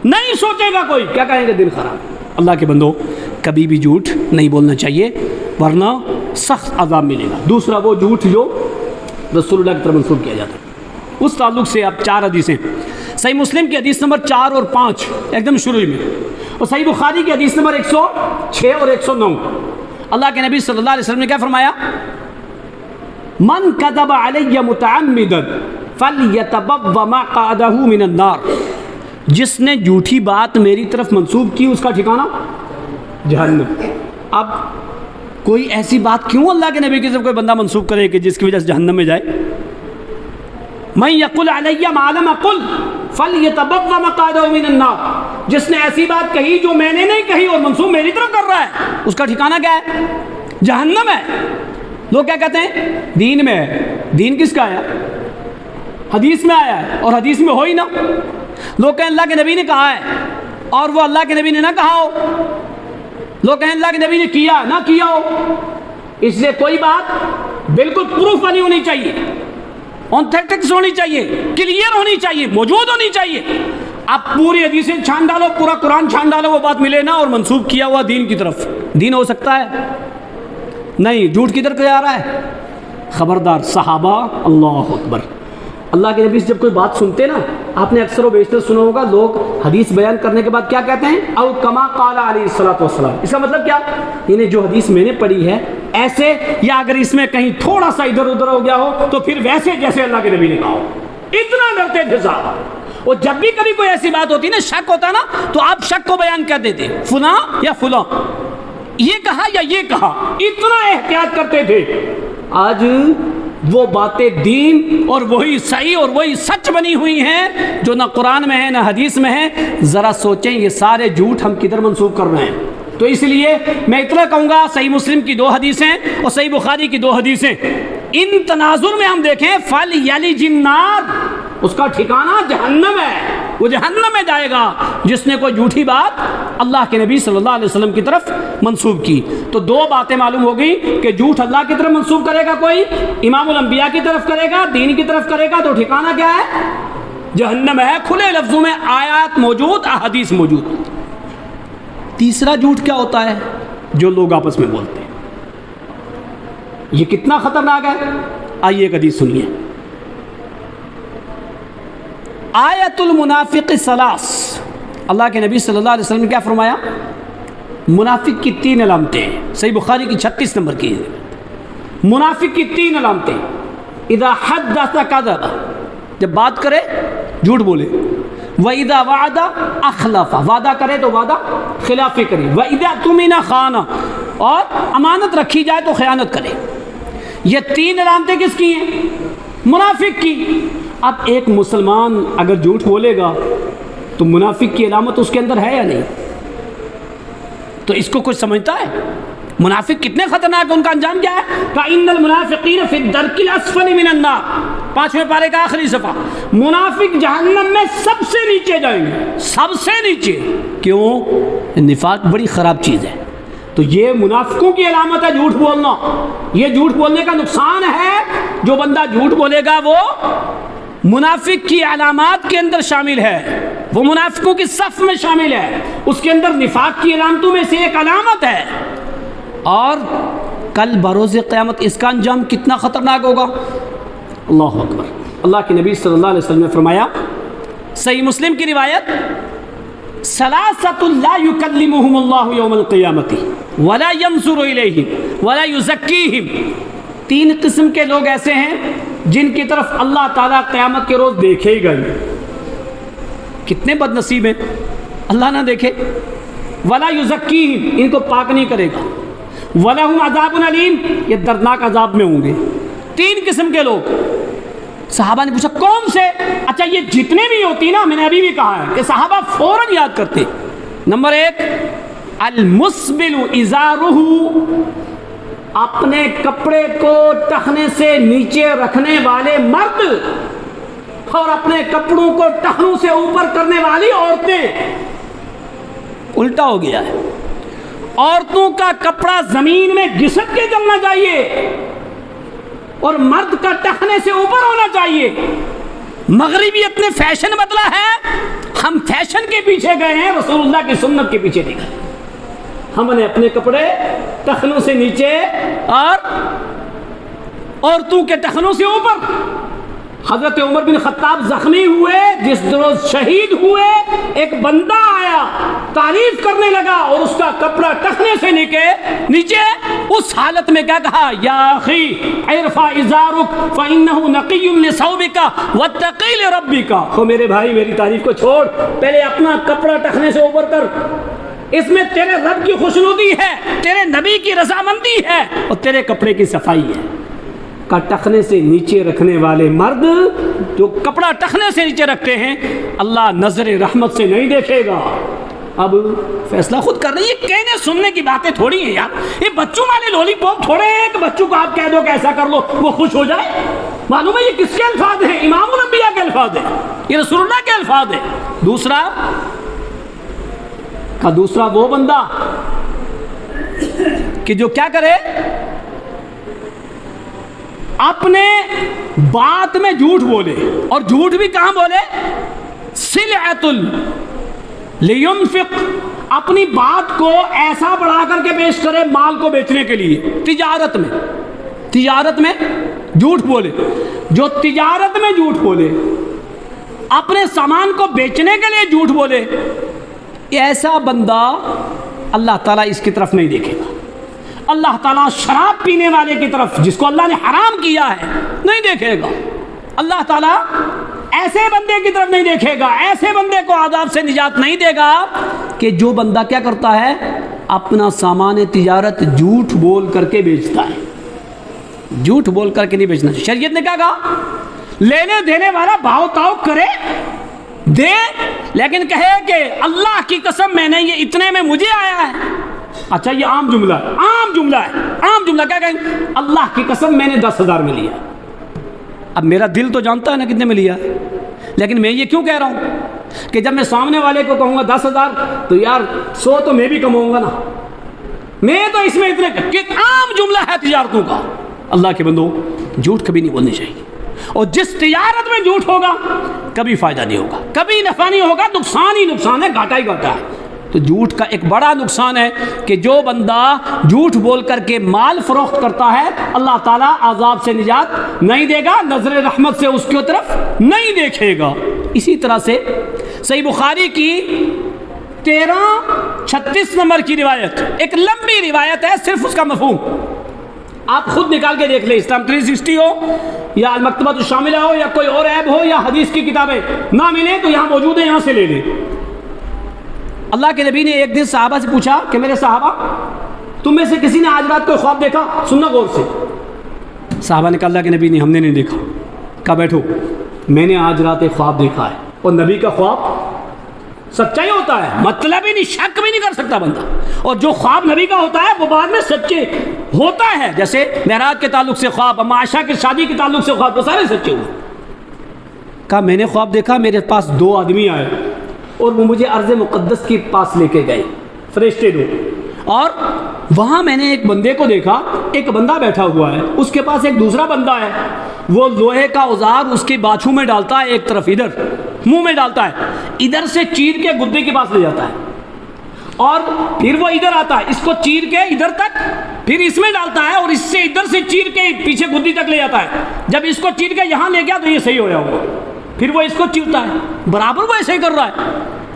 نہیں سوچے گا کوئی، کیا کہیں گے؟ دن خراب۔ اللہ کے بندو کبھی بھی جھوٹ نہیں بولنا چاہیے، ورنہ سخت عذاب ملے گا۔ دوسرا وہ جھوٹ جو رسول اللہ کی طرف منسوب کیا جاتا ہے، اس تعلق سے آپ 4 حدیثیں، صحیح مسلم کی حدیث نمبر 4 اور 5 ایک دم شروع میں، اور صحیح بخاری کی حدیث نمبر 106 اور 109۔ اللہ کے نبی صلی اللہ علیہ وسلم نے کیا فرمایا؟ من کذب علی متعمدا فلیتبوأ مقعدہ من النار، جس نے جھوٹی بات میری طرف منسوب کی اس کا ٹھکانہ جہنم۔ اب کوئی ایسی بات کیوں اللہ کے نبی کی طرف کوئی بندہ منسوب کرے کہ جس کی وجہ سے جہنم میں جائے؟ من یقل علی ما لم اقل فلیتبوأ مقعدہ من النار، جس نے ایسی بات کہی جو میں نے نہیں کہی اور منسوب میری طرف کر رہا ہے، اس کا ٹھکانہ کیا ہے؟ جہنم ہے۔ لوگ کیا کہتے ہیں؟ دین میں ہے۔ دین کس کا ہے؟ حدیث میں آیا ہے، اور حدیث میں ہو ہی نا۔ لوگ کہیں اللہ کے نبی نے کہا ہے اور وہ اللہ کے نبی نے نہ کہا ہو۔ لوگ کہیں اللہ کے نبی نے کیا نہ کیا ہو۔ اس لیے کوئی بات بالکل پروف نہیں ہونی چاہیے، آتھینٹکس ہونی چاہیے، کلیئر ہونی چاہیے، موجود ہونی چاہیے۔ آپ پوری حدیثیں چھان ڈالو، پورا قرآن چھان ڈالو، وہ بات ملے نہ، اور منسوب کیا ہوا دین کی طرف۔ دین ہو سکتا ہے؟ نہیں۔ جھوٹ کدھر جا رہا ہے؟ خبردار صحابہ، اللہ اکبر، اللہ کے نبی سے جب کوئی بات سنتے نا، آپ نے اکثر و بیشتر سنا ہوگا، لوگ حدیث بیان کرنے کے بعد کیا کہتے ہیں؟ او کما قال علیہ الصلوۃ والسلام۔ اس کا مطلب کیا؟ یعنی جو حدیث میں نے پڑھی ہے ایسے، یا اگر اس میں کہیں تھوڑا سا ادھر ادھر ہو گیا ہو تو پھر ویسے جیسے اللہ کے نبی نے کہا ہو۔ اتنا ڈرتے تھے صاحب۔ اور جب بھی کبھی کوئی ایسی بات ہوتی نا، شک ہوتا نا، تو آپ شک کو بیان کر دیتے، فلاں یا فلاں یہ کہا یا یہ کہا، اتنا احتیاط کرتے تھے۔ آج وہ باتیں دین اور وہی صحیح اور وہی سچ بنی ہوئی ہیں جو نہ قرآن میں ہے نہ حدیث میں ہے۔ ذرا سوچیں یہ سارے جھوٹ ہم کدھر منسوب کر رہے ہیں؟ تو اس لیے میں اتنا کہوں گا، صحیح مسلم کی 2 حدیثیں اور صحیح بخاری کی 2 حدیثیں، ان تناظر میں ہم دیکھیں، فَلْيَلِجِ النَّارِ، اس کا ٹھکانہ جہنم ہے، وہ جہنم میں جائے گا جس نے کوئی جھوٹی بات اللہ کے نبی صلی اللہ علیہ وسلم کی طرف منسوب کی۔ تو 2 باتیں معلوم ہو گئی کہ جھوٹ اللہ کی طرف منسوب کرے گا کوئی، امام الانبیاء کی طرف کرے گا، دین کی طرف کرے گا، تو ٹھکانہ کیا ہے؟ جہنم ہے۔ کھلے لفظوں میں آیات موجود، احادیث موجود۔ تیسرا جھوٹ کیا ہوتا ہے؟ جو لوگ آپس میں بولتے ہیں۔ یہ کتنا خطرناک ہے؟ آئیے ایک حدیث سنیے۔ آیت المنافق ثلاث، اللہ کے نبی صلی اللہ علیہ وسلم نے کیا فرمایا؟ منافق کی 3 علامتیں ہیں، صحیح بخاری کی 36 نمبر کی۔ منافق کی 3 علامتیں: اذا حدث کذب، جب بات کرے جھوٹ بولے، وَإِذَا وَعَدَ أَخْلَفَ، وعدہ کرے تو وعدہ خلافی کرے، وَإِذَا اؤْتُمِنَ خَانَ، اور امانت رکھی جائے تو خیانت کرے۔ یہ 3 علامتیں کس کی ہیں؟ منافق کی۔ اب ایک مسلمان اگر جھوٹ بولے گا تو منافق کی علامت اس کے اندر ہے یا نہیں؟ تو اس کو کوئی سمجھتا ہے؟ منافق کتنے خطرناک ہیں، ان کا انجام کیا ہے؟ فَإِنَّ الْمُنَافِقِينَ فِي الدَّرْكِ الْأَسْفَلِ مِنَ النَّارِ، 5ویں پارے کا آخری صفحہ۔ منافق جہنم میں سب سے نیچے جائیں گے، سب سے نیچے۔ کیوں؟ نفاق بڑی خراب چیز ہے۔ تو یہ منافقوں کی علامت ہے جھوٹ بولنا، یہ جھوٹ بولنے کا نقصان ہے۔ جو بندہ جھوٹ بولے گا وہ منافق کی علامات کے اندر شامل ہے، وہ منافقوں کی صف میں شامل ہے، اس کے اندر نفاق کی علامتوں میں سے ایک علامت ہے۔ اور کل بروز قیامت اس کا انجام کتنا خطرناک ہوگا، اللہ اکبر۔ اللہ کے نبی صلی اللہ علیہ وسلم نے فرمایا، صحیح مسلم کی روایت، ثلاثۃ لا یکلمہم اللہ یوم القیامۃ ولا ینظر الیہم ولا یزکیہم، 3 قسم کے لوگ ایسے ہیں جن کی طرف اللہ تعالیٰ قیامت کے روز دیکھے گا۔ کتنے بد نصیب ہیں، اللہ نہ دیکھے۔ ولا یزکیہم، ان کو پاک نہیں کرے گا۔ ولہم عذاب علیم، یہ دردناک عذاب میں ہوں گے۔ 3 قسم کے لوگ۔ صحابہ نے پوچھا کون سے؟ اچھا یہ جتنے بھی ہوتی نا، میں نے ابھی بھی کہا ہے کہ صحابہ فوراً یاد کرتے۔ نمبر 1، المسبل ازارہ، اپنے کپڑے کو ٹخنے سے نیچے رکھنے والے مرد اور اپنے کپڑوں کو ٹخنوں سے اوپر کرنے والی عورتیں۔ الٹا ہو گیا ہے، عورتوں کا کپڑا زمین میں گھسٹ کے چلنا چاہیے اور مرد کا ٹخنے سے اوپر ہونا چاہیے۔ مغربیت نے فیشن بدلا ہے، ہم فیشن کے پیچھے گئے ہیں، رسول اللہ کی سنت کے پیچھے نہیں گئے۔ ہم نے اپنے کپڑے ٹخنوں سے نیچے اور عورتوں کے ٹخنوں سے اوپر۔ حضرت عمر بن خطاب زخمی ہوئے، جس روز شہید ہوئے، ایک بندہ آیا تعریف کرنے لگا اور اس کا کپڑا ٹخنے سے نیچے، اس حالت میں کیا کہا، یا اخی ارفع ازارک فانہ نقی لثوبک واتقی لربک۔ او میرے بھائی، میری تعریف کو چھوڑ، پہلے اپنا کپڑا ٹخنے سے اوپر کر، اس میں تیرے رب کی خوشنودی ہے، تیرے نبی کی رضامندی ہے اور تیرے کپڑے کی صفائی ہے۔ کا ٹخنے سے نیچے رکھنے والے مرد جو کپڑا ٹخنے سے نیچے رکھتے ہیں، اللہ نظر رحمت سے نہیں دیکھے گا۔ اب فیصلہ خود کر رہی ہے، کہنے سننے کی باتیں تھوڑی ہیں یار، یہ بچوں والے لولی پاپ تھوڑے ہیں کہ بچوں کو آپ کہہ دو کہ ایسا کر لو وہ خوش ہو جائے۔ معلوم ہے یہ کس کے الفاظ ہیں؟ امام الانبیاء کے الفاظ ہیں، یہ رسول اللہ کے الفاظ ہیں۔ دوسرا وہ بندہ کہ جو کیا کرے، اپنے بات میں جھوٹ بولے، اور جھوٹ بھی کہاں بولے، سلعۃ لینفق، اپنی بات کو ایسا بڑھا کر کے پیش کرے مال کو بیچنے کے لیے، تجارت میں جھوٹ بولے۔ جو تجارت میں جھوٹ بولے، اپنے سامان کو بیچنے کے لیے جھوٹ بولے، ایسا بندہ اللہ تعالیٰ اس کی طرف نہیں دیکھے گا۔ اللہ تعالیٰ شراب پینے والے کی طرف، جس کو اللہ نے حرام کیا ہے، نہیں دیکھے گا۔ اللہ تعالیٰ ایسے بندے کی طرف نہیں دیکھے گا، ایسے بندے کو عذاب سے نجات نہیں دے گا کہ جو بندہ کیا کرتا ہے، اپنا سامان تجارت جھوٹ بول کر کے بیچتا ہے۔ جھوٹ بول کر کے نہیں بیچنا۔ شریعت نے کیا کہا، لینے دینے والا بھاؤ تاؤ کرے، دے، لیکن کہے کہ اللہ کی قسم میں نے یہ اتنے میں مجھے آیا ہے۔ اچھا یہ عام جملہ ہے، عام جملہ کیا کہیں، اللہ کی قسم میں نے 10,000 میں لیا۔ اب میرا دل تو جانتا ہے نا کتنے میں لیا، لیکن میں یہ کیوں کہہ رہا ہوں کہ جب میں سامنے والے کو کہوں گا 10,000 تو یار 100 تو میں بھی کماؤں گا نا، میں تو اس میں اتنے، عام جملہ ہے تجارتوں کا۔ اللہ کے بندو، جھوٹ کبھی نہیں بولنی چاہیے، اور جس تجارت میں جھوٹ ہوگا کبھی فائدہ نہیں ہوگا، کبھی نفع نہیں ہوگا، نقصان ہی نقصان ہے، گھاٹا ہی گھاٹا ہے۔ تو جھوٹ کا ایک بڑا نقصان ہے کہ جو بندہ جھوٹ بول کر کے مال فروخت کرتا ہے، اللہ تعالیٰ عذاب سے نجات نہیں دے گا، نظر رحمت سے اس کی طرف نہیں دیکھے گا۔ اسی طرح سے صحیح بخاری کی 1336 نمبر کی روایت، ایک لمبی روایت ہے، صرف اس کا مفہوم آپ خود نکال کے دیکھ لیں، اسلام 360 ہو یا المکتبۃ الشاملہ ہو یا کوئی اور ایپ ہو یا حدیث کی کتابیں نہ ملیں تو یہاں موجود ہیں، یہاں سے لے لیں۔ اللہ کے نبی نے ایک دن صحابہ سے پوچھا کہ میرے صحابہ، تم میں سے کسی نے آج رات کوئی خواب دیکھا؟ سننا غور سے۔ صحابہ نے کہا اللہ کے نبی نے ہم نے نہیں دیکھا۔ کہا بیٹھو، میں نے آج رات ایک خواب دیکھا ہے، اور نبی کا خواب سچا ہی ہوتا ہے، مطلب ہی نہیں، شک بھی نہیں کر سکتا بندہ. اور جو خواب نبی کا ہوتا ہے وہ بعد میں سچے ہوتا ہے، جیسے معراج کے تعلق سے خواب، اما عائشہ کی شادی کے تعلق سے خواب، وہ سارے سچے ہوئے. کہا میں نے خواب دیکھا، میرے پاس 2 آدمی آئے اور وہ مجھے ارض مقدس کے پاس لے کے گئے، فرشتے 2. اور وہاں میں نے ایک بندے کو دیکھا، ایک بندہ بیٹھا ہوا ہے، اس کے پاس ایک دوسرا بندہ ہے، وہ لوہے کا اوزار اس کی باچھو میں ڈالتا ہے، ایک طرف ادھر منہ میں ڈالتا ہے، ادھر سے چیر کے گدے کے پاس لے جاتا ہے، اور پھر وہ ادھر آتا ہے، اس کو چیر کے ادھر تک، پھر اس میں ڈالتا ہے، اور اس سے ادھر سے چیر کے پیچھے گدی تک لے جاتا ہے. جب اس کو چیر کے یہاں لے گیا تو یہ صحیح ہو جاؤ گا، پھر وہ اس کو چیرتا ہے، برابر وہ ایسے ہی کر رہا ہے.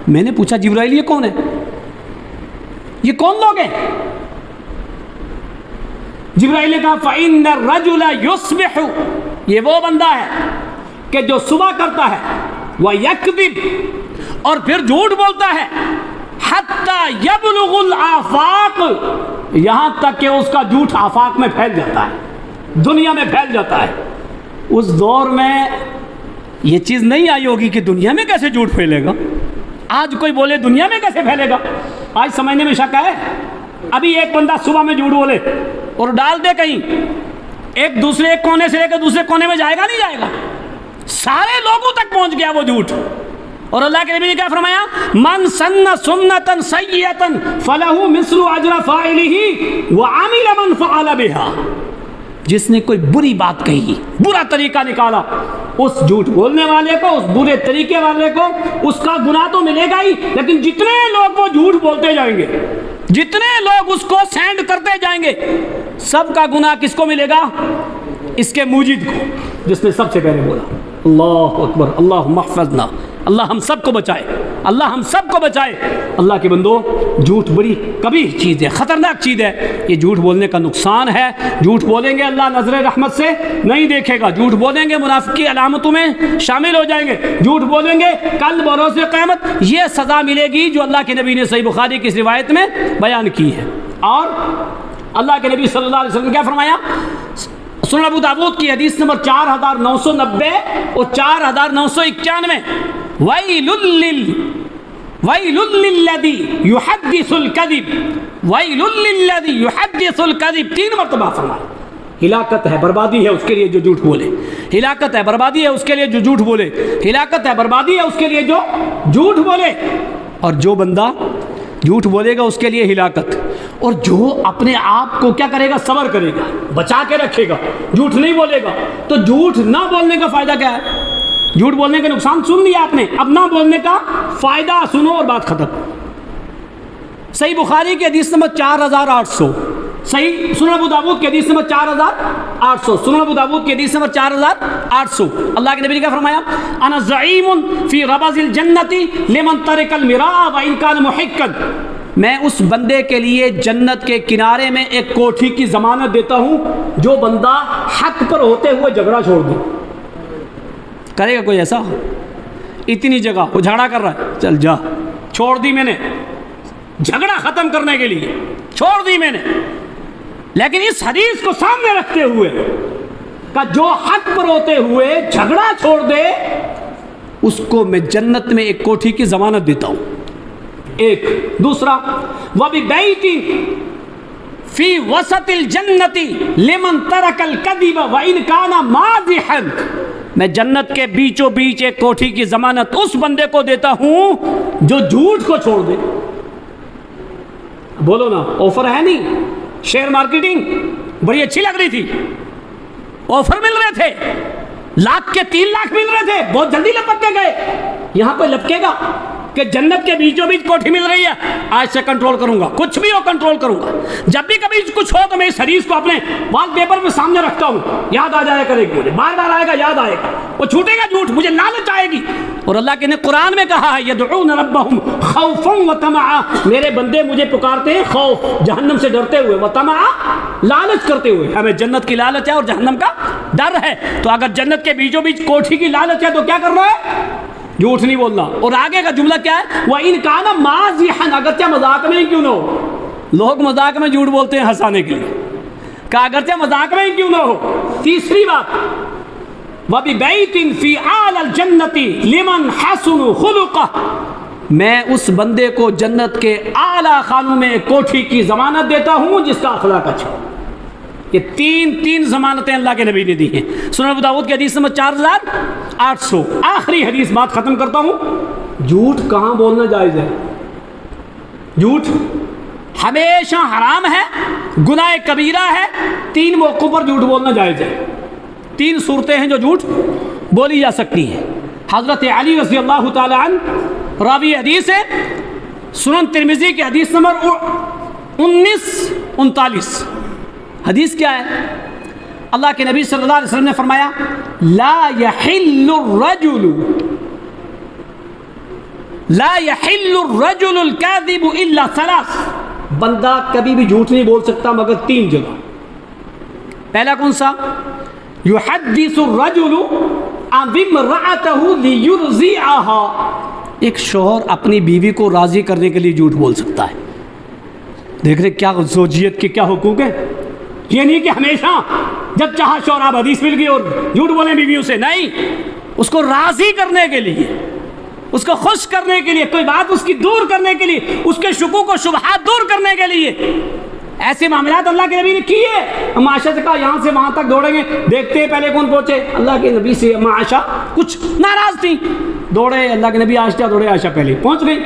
میں نے پوچھا جبرائیل یہ کون ہے، یہ کون لوگ ہیں؟ جبرائیل نے کہا فَإِنَّ الرَّجُلَ يُصْبِحُ، یہ وہ بندہ ہے کہ جو صبح کرتا ہے، وَيَكْذِبُ، اور پھر جھوٹ بولتا ہے، حَتَّى يَبْلُغُ الْآفَاقِ، یہاں تک کہ اس کا جھوٹ آفاق میں پھیل جاتا ہے، دنیا میں پھیل جاتا ہے. اس دور میں یہ چیز نہیں آئی ہوگی کہ دنیا میں کیسے جھوٹ پھیلے گا. آج کوئی بولے دنیا میں کیسے پھیلے گا، آج سمجھنے میں شک ہے. ابھی ایک بندہ صبح میں جھوٹ بولے اور ڈال دے کہیں، ایک دوسرے ایک کونے سے لے کے دوسرے کونے میں جائے گا نہیں جائے گا، سارے لوگوں تک پہنچ گیا وہ جھوٹ. اور اللہ کے نبی نے کیا فرمایا، من سن سنتا سیئتا فلہ مثل اجر فاعلہ وعمل من فعل بها، جس نے کوئی بری بات کہی، برا طریقہ نکالا، اس جھوٹ بولنے والے کو، اس برے طریقے والے کو اس کا گناہ تو ملے گا ہی، لیکن جتنے لوگ وہ جھوٹ بولتے جائیں گے، جتنے لوگ اس کو سینڈ کرتے جائیں گے، سب کا گناہ کس کو ملے گا؟ اس کے موجد کو، جس نے سب سے پہلے بولا. اللہ اکبر، اللہم احفظنا، اللہ ہم سب کو بچائے، اللہ ہم سب کو بچائے. اللہ کے بندو، جھوٹ بڑی کبیح چیز ہے، خطرناک چیز ہے. یہ جھوٹ بولنے کا نقصان ہے. جھوٹ بولیں گے اللہ نظر رحمت سے نہیں دیکھے گا، جھوٹ بولیں گے منافقی کی علامتوں میں شامل ہو جائیں گے، جھوٹ بولیں گے کل بروز قیامت یہ سزا ملے گی جو اللہ کے نبی نے صحیح بخاری کی اس روایت میں بیان کی ہے. اور اللہ کے نبی صلی اللہ علیہ وسلم نے کیا فرمایا؟ سنن ابو داؤد کی حدیث نمبر 4990 اور 4991، وَيْلٌ لِلَّذِي يُحَدِّثُ الْكَذِبِ وَيْلٌ لِلَّذِي يُحَدِّثُ الْكَذِبِ، 3 مرتبہ فرمایا. ہلاکت ہے، بربادی ہے اس کے لیے جو جھوٹ بولے، ہلاکت ہے، بربادی ہے اس کے لیے جو جھوٹ بولے، ہلاکت ہے، بربادی ہے اس کے لیے جو جھوٹ بولے. اور جو بندہ جھوٹ بولے گا اس کے لیے ہلاکت، اور جو اپنے آپ کو کیا کرے گا؟ صبر کرے گا، بچا کے رکھے گا، جھوٹ نہیں بولے گا. تو جھوٹ نہ بولنے کا فائدہ کیا ہے؟ جھوٹ بولنے کے نقصان سن لیا آپ نے، اب نہ بولنے کا فائدہ سنو اور بات ختم. صحیح بخاری کی حدیث نمبر 4800، صحیح سنن ابو داؤد کی حدیث نمبر 4800، سنن ابو داؤد کی حدیث نمبر 4800، اللہ کے نبی نے کیا فرمایا؟ انا زعیم فی ربض الجنت لمن ترک المراء وان کان محقا، میں اس بندے کے لیے جنت کے کنارے میں ایک کوٹھی کی ضمانت دیتا ہوں جو بندہ حق پر ہوتے ہوئے جھگڑا چھوڑ دے. کرے گا کوئی ایسا؟ اتنی جگہ وہ جھگڑا کر رہا ہے، چل جا، چھوڑ دی میں نے، جھگڑا ختم کرنے کے لیے چھوڑ دی میں نے. لیکن اس حدیث کو سامنے رکھتے ہوئے کہ جو حق پر ہوتے ہوئے جھگڑا چھوڑ دے اس کو میں جنت میں ایک کوٹھی کی ضمانت دیتا ہوں. ایک دوسرا، وَبِبَيْتٍ فِي وَسَطِ الْجَنَّةِ لِمَنْ تَرَكَ الْكَذِبَ وَإِنْ كَانَ مَاضِحًا، میں جنت کے بیچوں بیچ ایک کوٹھی کی ضمانت اس بندے کو دیتا ہوں جو جھوٹ کو چھوڑ دے. بولو نا، آفر ہے نہیں؟ شیئر مارکیٹنگ بڑی اچھی لگ رہی تھی، آفر مل رہے تھے، لاکھ کے 3 لاکھ مل رہے تھے، بہت جلدی لپک کے گئے. یہاں پہ لپکے گا کہ جنت کے بیچوں بیچ کوٹھی مل رہی ہے، آج سے کنٹرول کروں گا، کچھ بھی ہو کنٹرول کروں گا. جب بھی کبھی کچھ ہو تو میں اس حدیث کو اپنے وال پیپر میں سامنے رکھتا ہوں، یاد آ جایا کرے گی، مجھے بار بار آئے گا، یاد آئے گا، وہ چھوٹے گا جھوٹ، مجھے لالچ آئے گی. اور اللہ کے نے قرآن میں کہا ہے یدعون ربہم خوفا وطمعا، میرے بندے مجھے پکارتے ہیں خوف، جہنم سے ڈرتے ہوئے، وطمعا، لالچ کرتے ہوئے. ہمیں جنت کی لالچ ہے اور جہنم کا ڈر ہے. تو اگر جنت کے بیچوں بیچ کوٹھی کی لالچ ہے تو کیا کر رہا ہے؟ جھوٹ نہیں بولنا. اور آگے کا جملہ کیا ہے؟ وَإِنْ كَانَ مَازِحًا، اگرچہ مذاق میں ہی کیوں نہ ہو. لوگ مذاق میں جھوٹ بولتے ہیں ہنسانے کے لیے، کہ اگرچہ مذاق میں ہی کیوں نہ ہو. تیسری بات، وَبِبَيْتٍ فِي أَعْلَى الْجَنَّةِ لِمَنْ حَسُنُ خُلُقَهُ، میں اس بندے کو جنت کے اعلیٰ خانوں میں ایک کوٹھی کی ضمانت دیتا ہوں جس کا اخلاق اچھا۔ یہ تین ضمانتیں اللہ کے نبی نے دی ہیں۔ سنن ابو داؤد کی حدیث نمبر 4800۔ آخری حدیث، بات ختم کرتا ہوں۔ جھوٹ کہاں بولنا جائز ہے؟ جھوٹ ہمیشہ حرام ہے، گناہ کبیرہ ہے۔ 3 موقعوں پر جھوٹ بولنا جائز ہے۔ 3 صورتیں ہیں جو جھوٹ بولی جا سکتی ہیں۔ حضرت علی رضی اللہ تعالی عنہ راوی حدیث ہے، سنن ترمذی کی حدیث نمبر 1939۔ حدیث کیا ہے؟ اللہ کے نبی صلی اللہ علیہ وسلم نے فرمایا لا يحل الرجل الكاذب الا 3۔ بندہ کبھی بھی جھوٹ نہیں بول سکتا مگر 3 جگہ۔ پہلا کون سا؟ يحدث الرجل عن امرأته ليرضعها۔ ایک شوہر اپنی بیوی کو راضی کرنے کے لیے جھوٹ بول سکتا ہے۔ دیکھ رہے کیا زوجیت کے کیا حقوق ہیں۔ یہ نہیں کہ ہمیشہ جب چاہا شوہر آپ حدیث مل گئی اور جھوٹ بولیں بیویوں سے، نہیں، اس کو راضی کرنے کے لیے، اس کو خوش کرنے کے لیے، کوئی بات اس کی دور کرنے کے لیے، اس کے شکوک و شبہات دور کرنے کے لیے ایسے معاملات اللہ کے نبی نے کیے۔ اما عائشہ سے کہا یہاں سے وہاں تک دوڑیں گے، دیکھتے ہیں پہلے کون پہنچے۔ اللہ کے نبی سے اما عائشہ کچھ ناراض تھی، دوڑے اللہ کے نبی، عائشہ دوڑے، عائشہ پہلے پہنچ گئی،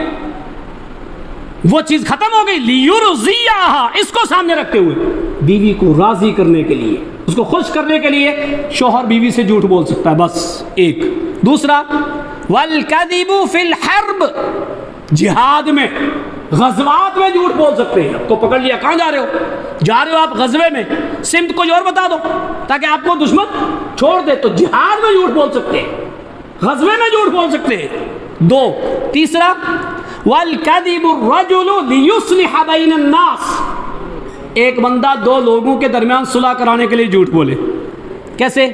وہ چیز ختم ہو گئی۔ لیرضیہا، اس کو سامنے رکھتے ہوئے بیوی کو راضی کرنے کے لیے، اس کو خوش کرنے کے لیے شوہر بیوی سے جھوٹ بول سکتا ہے، بس ایک۔ دوسرا والکذب فی الحرب، جہاد میں، غزوات میں جھوٹ بول سکتے ہیں۔ آپ کو پکڑ لیا، کہاں جا رہے ہو؟ جا رہے ہو آپ غزوے میں، سمت کوئی اور بتا دو تاکہ آپ کو دشمن چھوڑ دے، تو جہاد میں جھوٹ بول سکتے ہیں، غزوے میں جھوٹ بول سکتے ہیں۔ 2۔ تیسرا والکذب الرجل لیصلح بین الناس، ایک بندہ 2 لوگوں کے درمیان صلح کرانے کے لیے جھوٹ بولے۔ کیسے؟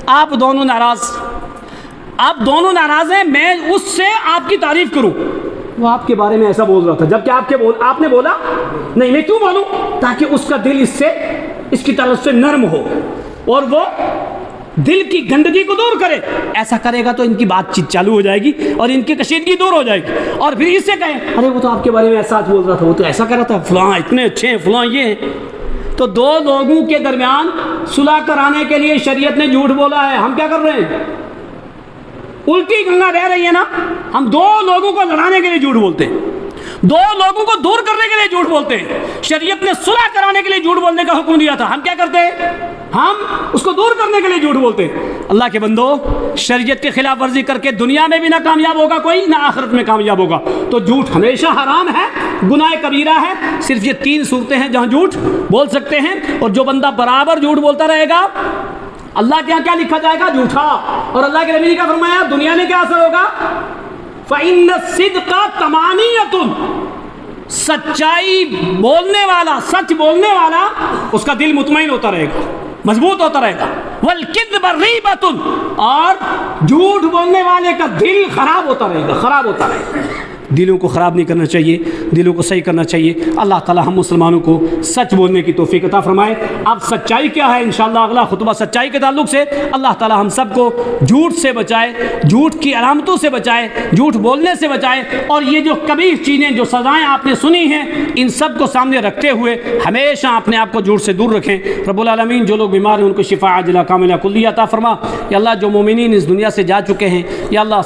آپ دونوں ناراض ہیں، میں اس سے آپ کی تعریف کروں، وہ آپ کے بارے میں ایسا بول رہا تھا، جبکہ آپ نے بولا نہیں، میں کیوں بولوں؟ تاکہ اس کا دل اس کی طرف سے نرم ہو اور وہ دل کی گندگی کو دور کرے۔ ایسا کرے گا تو ان کی بات چیت چالو ہو جائے گی اور ان کی کشیدگی دور ہو جائے گی، اور پھر اس سے کہیں ارے وہ تو آپ کے بارے میں ایسا بول رہا تھا، وہ تو ایسا کر رہا تھا، فلاں اتنے اچھے ہیں، فلاں یہ ہیں۔ تو 2 لوگوں کے درمیان صلح کرانے کے لیے شریعت نے جھوٹ بولا ہے، ہم کیا کر رہے ہیں؟ الٹی گنگا بہ رہی ہے نا۔ ہم 2 لوگوں کو لڑانے کے لیے جھوٹ بولتے ہیں، 2 لوگوں کو دور کرنے کے لیے جھوٹ بولتے ہیں۔ شریعت نے صلح کرانے کے لیے جھوٹ بولنے کا حکم دیا تھا، ہم کیا کرتے ہیں؟ ہم اس کو دور کرنے کے لیے جھوٹ بولتے ہیں۔ اللہ کے بندو، شریعت کی خلاف ورزی کر کے دنیا میں بھی نہ کامیاب ہوگا کوئی، نہ آخرت میں کامیاب ہوگا۔ تو جھوٹ ہمیشہ حرام ہے، گناہ کبیرہ ہے۔ صرف یہ 3 صورتیں ہیں جہاں جھوٹ بول سکتے ہیں، اور جو بندہ برابر جھوٹ بولتا رہے گا اللہ کے یہاں کیا لکھا جائے گا؟ جھوٹا۔ اور اللہ کے نبی نے کیا فرمایا؟ دنیا میں کیا اثر ہوگا؟ فَإِنَّ الصِّدْقَ طَمَانِيَّةٌ، سچائی بولنے والا، سچ بولنے والا، اس کا دل مطمئن ہوتا رہے گا، مضبوط ہوتا رہے گا۔ وَالْكِذْبَ رِيبَةٌ، اور جھوٹ بولنے والے کا دل خراب ہوتا رہے گا، خراب ہوتا رہے گا۔ دلوں کو خراب نہیں کرنا چاہیے، دلوں کو صحیح کرنا چاہیے۔ اللہ تعالی ہم مسلمانوں کو سچ بولنے کی توفیق عطا فرمائے۔ اب سچائی کیا ہے، انشاءاللہ اگلا خطبہ سچائی کے تعلق سے۔ اللہ تعالی ہم سب کو جھوٹ سے بچائے، جھوٹ کی علامتوں سے بچائے، جھوٹ بولنے سے بچائے، اور یہ جو کبیر چیزیں، جو سزائیں آپ نے سنی ہیں، ان سب کو سامنے رکھتے ہوئے ہمیشہ اپنے آپ کو جھوٹ سے دور رکھیں۔ رب العالمین جو لوگ بیمار ہیں ان کو شفا عاجلہ کاملہ کلیہ عطا فرما۔ یا اللہ جو مومنین اس دنیا سے جا چکے ہیں، یا اللہ